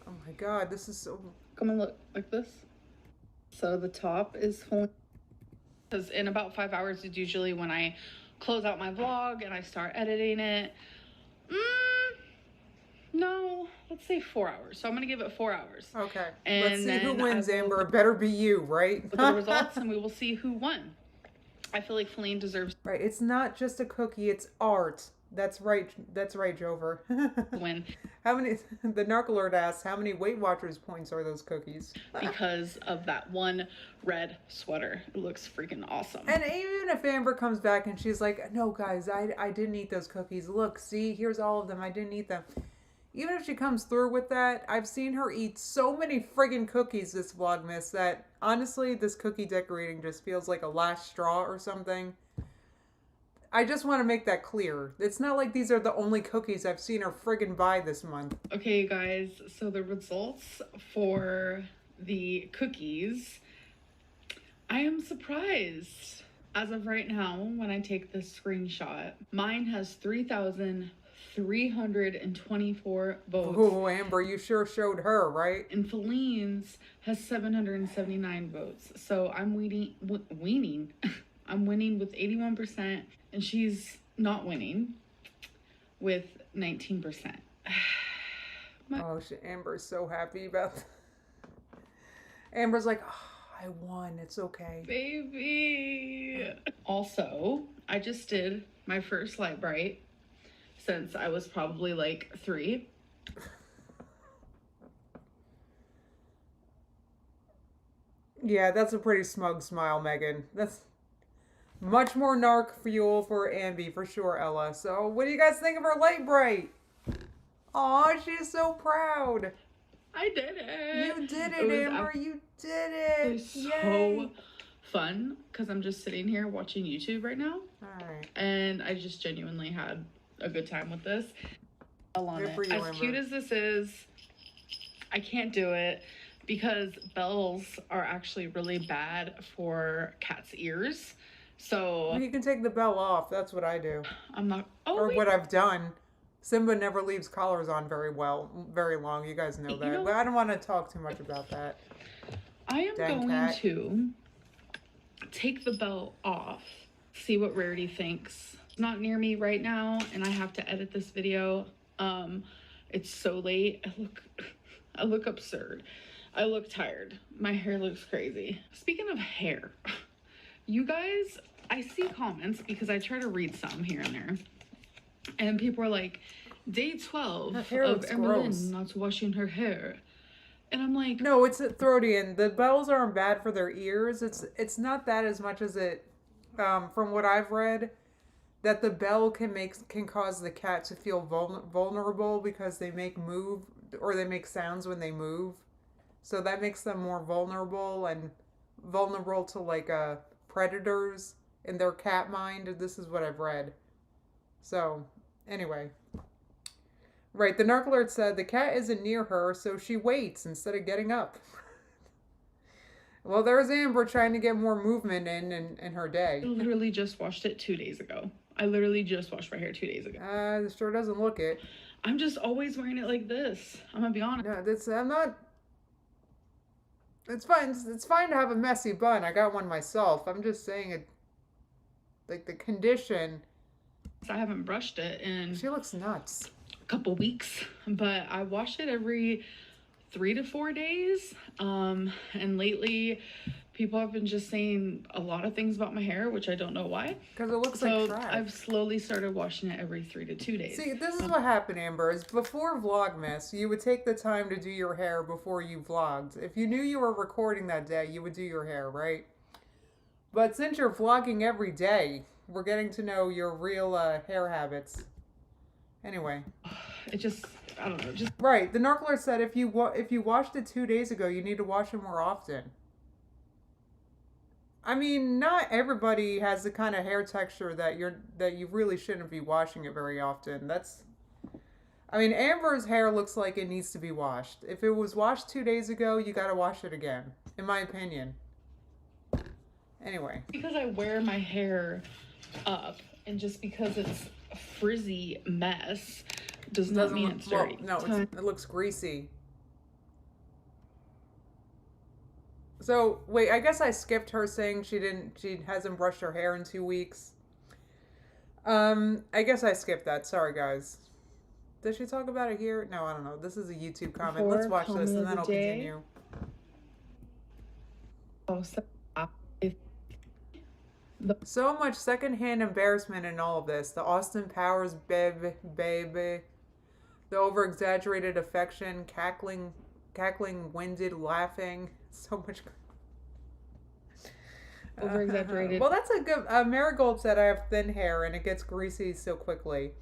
Oh my god, this is so... Come and look like this. So the top is full. Because in about 5 hours is usually when I close out my vlog and I start editing it. No, let's say 4 hours. So I'm gonna give it 4 hours. Okay. And let's see who wins, will, Amber. It better be you, right? With the results, and we will see who won. I feel like Feline deserves Right, it's not just a cookie, it's art. That's right, Jover. to win. How many, the Narcolord asks, how many Weight Watchers points are those cookies? Because of that one red sweater. It looks freaking awesome. And even if Amber comes back and she's like, no guys, I didn't eat those cookies. Look, see, here's all of them. I didn't eat them. Even if she comes through with that, I've seen her eat so many friggin' cookies this Vlogmas that honestly, this cookie decorating just feels like a last straw or something. I just want to make that clear. It's not like these are the only cookies I've seen her friggin' buy this month. Okay, guys, so the results for the cookies, I am surprised. As of right now, when I take this screenshot, mine has 3,324 votes. Oh, Amber, you sure showed her, right? And Feline's has 779 votes. So I'm weaning. I'm winning with 81%, and she's not winning with 19%. Oh, Amber's so happy about that. Amber's like, oh, I won. It's okay. Baby. Also, I just did my first light bright since I was probably like 3. Yeah, that's a pretty smug smile, Megan. That's much more narc fuel for Ambi for sure, Ella. So, what do you guys think of her light bright? Aw, she's so proud. I did it. You did it, Amber. You did it. It was Yay. so fun because I'm just sitting here watching YouTube right now. All right. And I just genuinely had a good time with this. Good for you, As Amber. cute as this is, I can't do it because bells are actually really bad for cats' ears. So Well, you can take the bell off. That's what I do. I'm not. Oh, Or wait. what I've done. Simba never leaves collars on very long. You guys know that. know- But I don't want to talk too much about that. I am Dang going cat. to take the bell off, see what Rarity thinks. It's not near me right now, and I have to edit this video. It's so late. I look absurd. I look tired. My hair looks crazy. Speaking of hair, you guys, I see comments because I try to read some here and there, and people are like, day 12 Her hair of looks Emily gross. not washing her hair. And I'm like, No, it's throaty, and the bells aren't bad for their ears. It's not that as much as it, from what I've read, that the bell can cause the cat to feel vulnerable because they make sounds when they move, so that makes them more vulnerable to like predators in their cat mind. This is what I've read. So anyway. Right, the narc alert said the cat isn't near her, so she waits instead of getting up. Well, there's Amber trying to get more movement in her I day. literally just washed it 2 days ago. I literally just washed my hair 2 days ago. It sure doesn't look it. I'm just always wearing it like this. I'm gonna be honest. No, I'm not. It's fine. It's fine to have a messy bun. I got one myself. I'm just saying it. Like the condition. I haven't brushed it in She looks nuts. a couple weeks, but I wash it every 3 to 4 days. And lately, people have been just saying a lot of things about my hair, which I don't know why. Because it looks So like trash. I've slowly started washing it every 3 to 2 days. See, this is what happened, Amber, is before Vlogmas, you would take the time to do your hair before you vlogged. If you knew you were recording that day, you would do your hair, right? But since you're vlogging every day, we're getting to know your real hair habits. Anyway. It just, I don't know, just Right, the narcler said if you washed it 2 days ago, you need to wash it more often. I mean, not everybody has the kind of hair texture that you really shouldn't be washing it very often. I mean, Amber's hair looks like it needs to be washed. If it was washed 2 days ago, you gotta wash it again, in my opinion. Anyway. because I wear my hair up, and just because it's a frizzy mess does not mean it's dirty. It looks greasy. So wait, I guess I skipped her saying she hasn't brushed her hair in 2 weeks. I guess I skipped that. Sorry, guys. Did she talk about it here? No, I don't know. This is a YouTube comment. Let's watch this and then I'll continue. Oh, so So much secondhand embarrassment in all of this. The Austin Powers baby, the over-exaggerated affection, cackling, winded laughing. So much. over-exaggerated. Well, that's a good. Marigold said I have thin hair and it gets greasy so quickly.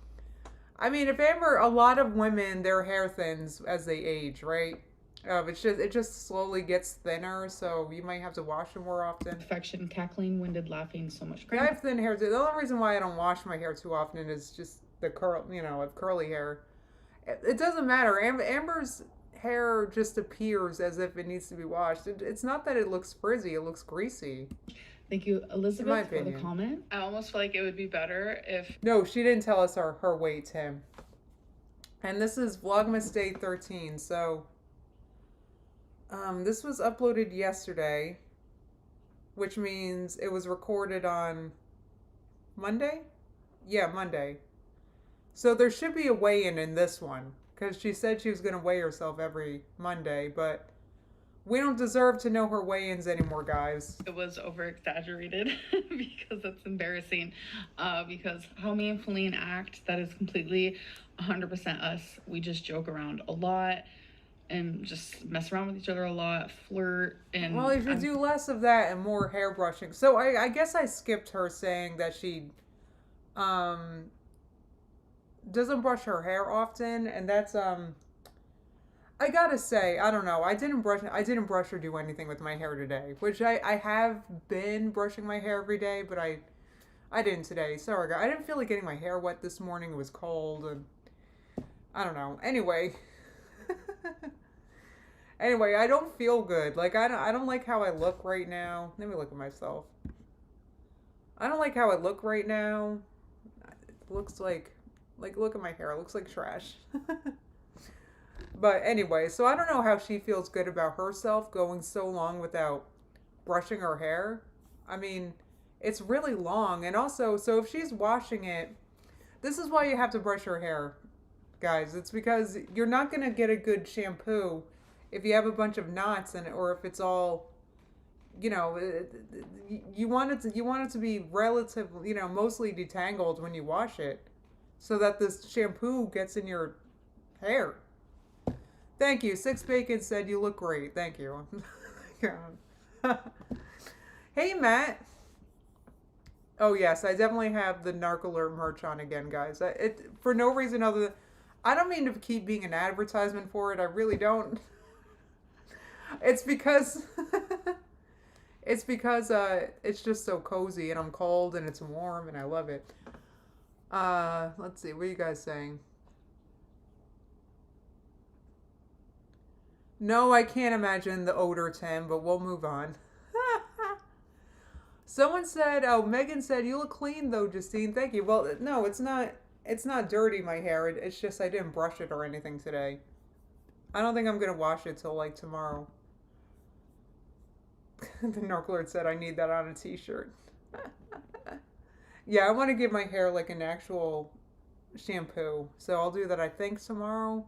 I mean, a lot of women, their hair thins as they age, right? It just slowly gets thinner, so you might have to wash it more often. Affection, cackling, winded laughing, so much I have thin hair too. The only reason why I don't wash my hair too often is just the curl. I have curly hair. It doesn't matter. Amber's hair just appears as if it needs to be washed. It's not that it looks frizzy; it looks greasy. Thank you, Elizabeth, for the opinion. comment. I almost feel like it would be better if No, she didn't tell us her weight, Tim. And this is Vlogmas Day 13, so this was uploaded yesterday, which means it was recorded on Monday? Yeah, Monday. So there should be a weigh-in in this one, because she said she was going to weigh herself every Monday, but we don't deserve to know her weigh-ins anymore, guys. it was over-exaggerated because it's embarrassing. Because how me and Feline act, that is completely 100% us. We just joke around a lot. and just mess around with each other a lot, flirt, and Well, you should do less of that and more hair brushing. So I guess I skipped her saying that she um doesn't brush her hair often, and that's I gotta say, I don't know. I didn't brush or do anything with my hair today, which I have been brushing my hair every day, but I didn't today. Sorry, guys. I didn't feel like getting my hair wet this morning. It was cold, and I don't know. Anyway, anyway, I don't feel good. Like I don't like how I look right now. Let me look at myself. I don't like how I look right now. It looks like look at my hair. It looks like trash. But anyway, so I don't know how she feels good about herself going so long without brushing her hair. I mean, it's really long. And also, so if she's washing it, this is why you have to brush your hair, guys. It's because you're not going to get a good shampoo if you have a bunch of knots in it, or if it's all, you know, you want it to be relatively, you know, mostly detangled when you wash it, so that this shampoo gets in your hair. Thank you. Six Bacon said you look great. Thank you. Hey, Matt. Oh, yes. I definitely have the Narc Alert merch on again, guys. For no reason other than... I don't mean to keep being an advertisement for it. I really don't. It's because... it's because it's just so cozy, and I'm cold, and it's warm, and I love it. Let's see. What are you guys saying? No, I can't imagine the odor, Tim, but we'll move on. Someone said, oh, Megan said, you look clean though, Justine. Thank you. Well, no, it's not dirty, my hair. It's just I didn't brush it or anything today. I don't think I'm going to wash it till like tomorrow. The Narclord said, I need that on a t-shirt. Yeah, I want to give my hair like an actual shampoo. So I'll do that, I think, tomorrow.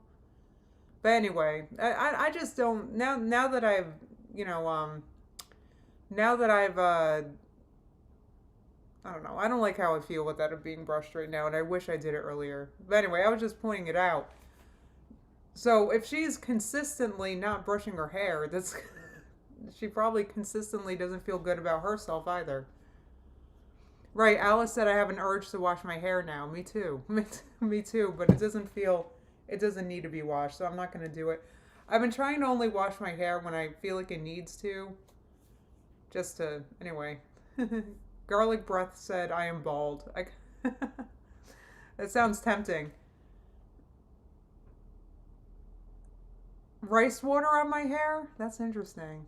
But anyway, I just don't, now that I've, you know, now that I've, I don't know, I don't like how I feel with that being brushed right now, and I wish I did it earlier. But anyway, I was just pointing it out. So if she's consistently not brushing her hair, that's, she probably consistently doesn't feel good about herself either. Right, Alice said I have an urge to wash my hair now. Me too. Me too, but it doesn't need to be washed, so I'm not going to do it. I've been trying to only wash my hair when I feel like it needs to. Just to, anyway. Garlic Breath said, I am bald. That sounds tempting. Rice water on my hair? That's interesting.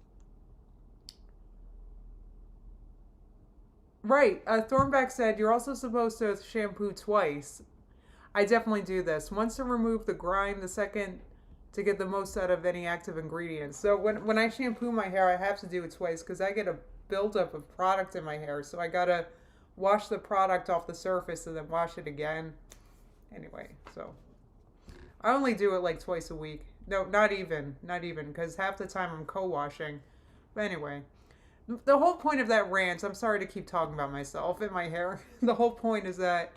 Right. Thornback said, you're also supposed to shampoo twice. I definitely do this. Once to remove the grime, the second to get the most out of any active ingredients. So when I shampoo my hair, I have to do it twice because I get a buildup of product in my hair. So I gotta wash the product off the surface and then wash it again. Anyway, so I only do it like twice a week. No, not even, because half the time I'm co-washing. But anyway, the whole point of that rant, I'm sorry to keep talking about myself and my hair. The whole point is that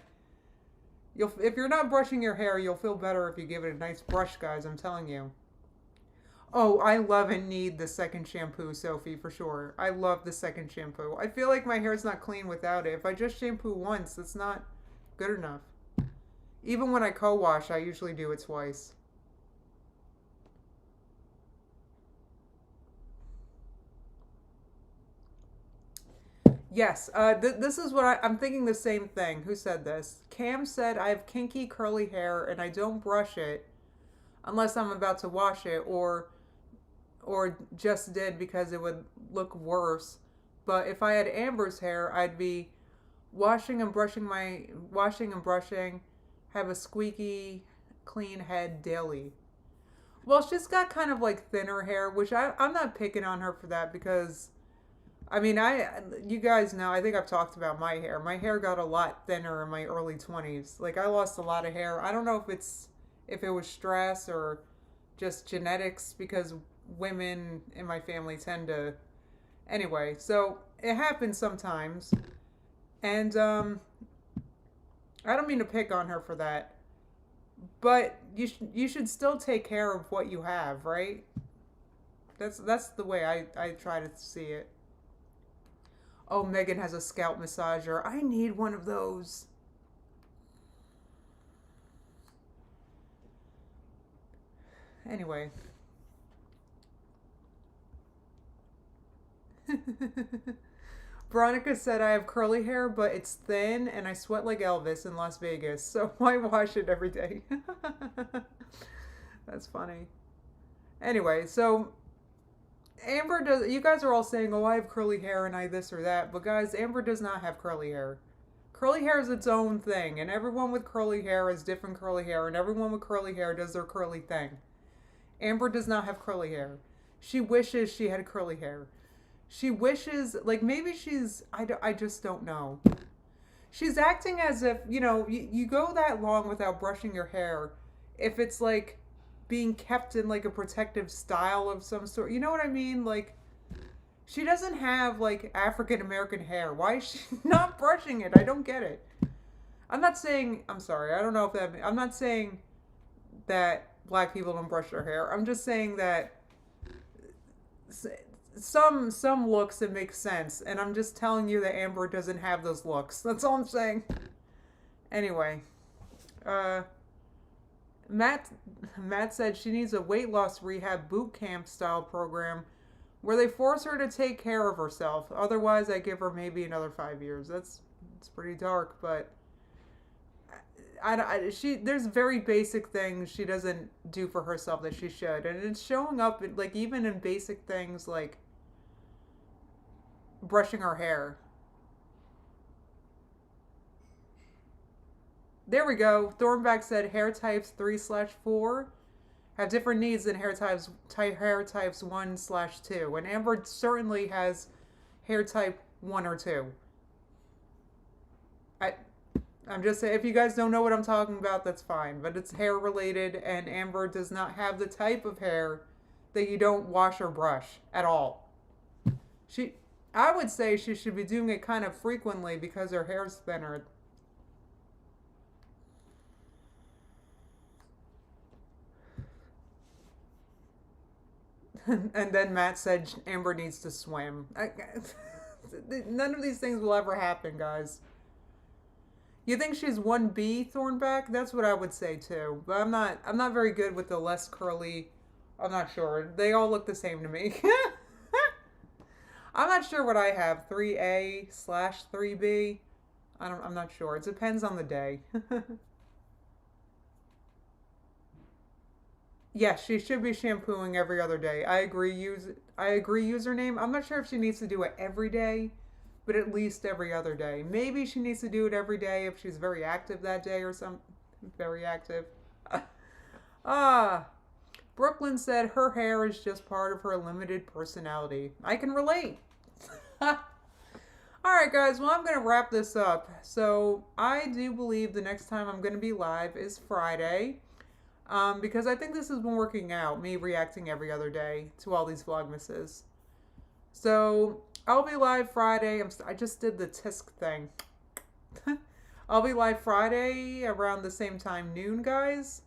if you're not brushing your hair, you'll feel better if you give it a nice brush, guys. I'm telling you. Oh, I love and need the second shampoo, Sophie, for sure. I love the second shampoo. I feel like my hair's not clean without it. If I just shampoo once, that's not good enough. Even when I co-wash, I usually do it twice. Yes, this is what I'm thinking the same thing. Who said this? Cam said, I have kinky curly hair and I don't brush it unless I'm about to wash it or just did because it would look worse. But if I had Amber's hair, I'd be washing and brushing, have a squeaky clean head daily. Well, she's got kind of like thinner hair, which I'm not picking on her for that because... I mean, you guys know, I think I've talked about my hair. My hair got a lot thinner in my early 20s. Like, I lost a lot of hair. I don't know if it was stress or just genetics, because women in my family tend to... Anyway, so it happens sometimes. And, I don't mean to pick on her for that. But you should still take care of what you have, right? That's the way I try to see it. Oh, Megan has a scalp massager. I need one of those. Anyway. Veronica said I have curly hair, but it's thin and I sweat like Elvis in Las Vegas, so I wash it every day. That's funny. Anyway, so Amber does. You guys are all saying, "Oh, I have curly hair and I this or that," but guys, Amber does not have curly hair. Curly hair is its own thing, and everyone with curly hair has different curly hair, and everyone with curly hair does their curly thing. Amber does not have curly hair. She wishes she had curly hair. She wishes, like, maybe she's, I just don't know. She's acting as if, you go that long without brushing your hair. If it's, like, being kept in, like, a protective style of some sort. You know what I mean? Like, she doesn't have, like, African-American hair. Why is she not brushing it? I don't get it. I'm not saying, I'm sorry, I don't know if that, I'm not saying that black people don't brush their hair. I'm just saying that some looks it makes sense, and I'm just telling you that Amber doesn't have those looks. That's all I'm saying. Anyway, Matt said she needs a weight loss rehab boot camp style program where they force her to take care of herself. Otherwise, I give her maybe another 5 years. It's pretty dark, but there's very basic things she doesn't do for herself that she should, and it's showing up like even in basic things like brushing her hair. There we go. Thornback said hair types 3/4 have different needs than hair types 1/2, and Amber certainly has hair type 1 or 2. I'm just saying, if you guys don't know what I'm talking about, that's fine. But it's hair related, and Amber does not have the type of hair that you don't wash or brush at all. I would say she should be doing it kind of frequently because her hair's thinner. And then Matt said Amber needs to swim. None of these things will ever happen, guys. You think she's 1B, Thornback? That's what I would say too. But I'm not very good with the less curly. I'm not sure. They all look the same to me. I'm not sure what I have. 3A/3B. I'm not sure. It depends on the day. Yes, she should be shampooing every other day. I agree. Username. I'm not sure if she needs to do it every day, but at least every other day. Maybe she needs to do it every day if she's very active that day or something. Very active. Brooklyn said her hair is just part of her limited personality. I can relate. Alright guys, well I'm going to wrap this up. So I do believe the next time I'm going to be live is Friday. Because I think this has been working out, me reacting every other day to all these vlogmases. So I'll be live Friday. I just did the tisk thing. I'll be live Friday around the same time, noon, guys.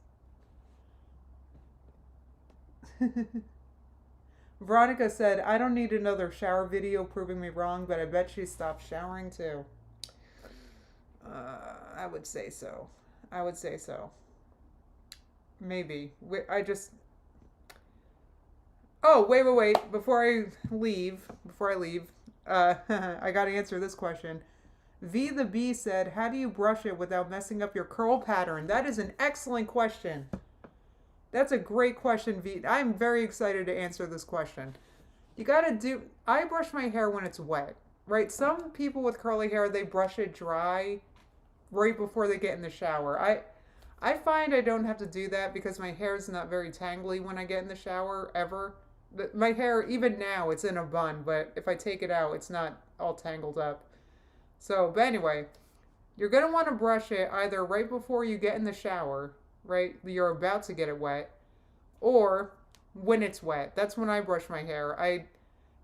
Veronica said, I don't need another shower video proving me wrong, but I bet she stopped showering too. I would say so. Maybe. Oh, wait. Before I leave, I gotta answer this question. V the Bee said, how do you brush it without messing up your curl pattern? That is an excellent question. That's a great question, V. I'm very excited to answer this question. I brush my hair when it's wet, right? Some people with curly hair, they brush it dry right before they get in the shower. I find I don't have to do that because my hair is not very tangly when I get in the shower, ever. My hair, even now, it's in a bun, but if I take it out, it's not all tangled up. So, but anyway, you're going to want to brush it either right before you get in the shower, right? You're about to get it wet, or when it's wet. That's when I brush my hair. I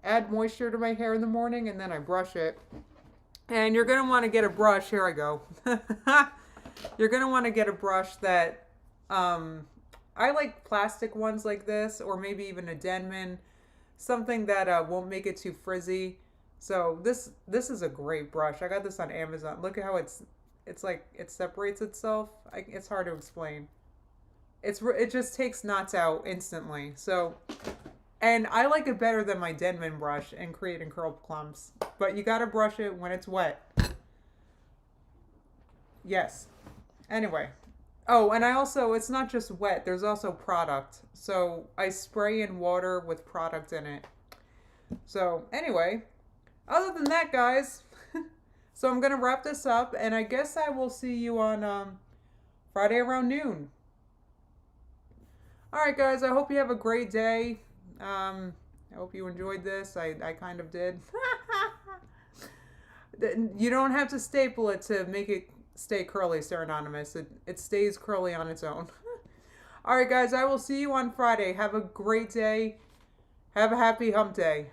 add moisture to my hair in the morning, and then I brush it. And you're going to want to get a brush. Here I go. You're going to want to get a brush that I like plastic ones like this, or maybe even a Denman, something that won't make it too frizzy. So this is a great brush. I got this on Amazon. Look at how it's like it separates itself. It's hard to explain. It just takes knots out instantly. So, and I like it better than my Denman brush in creating curl clumps. But you gotta brush it when it's wet. Yes. Anyway. Oh, and I also, it's not just wet, there's also product. So I spray in water with product in it. So anyway, other than that, guys, so I'm going to wrap this up, and I guess I will see you on Friday around noon. All right, guys, I hope you have a great day. I hope you enjoyed this. I kind of did. You don't have to staple it to make it stay curly, Sir Anonymous. It stays curly on its own. All right, guys, I will see you on Friday. Have a great day. Have a happy hump day.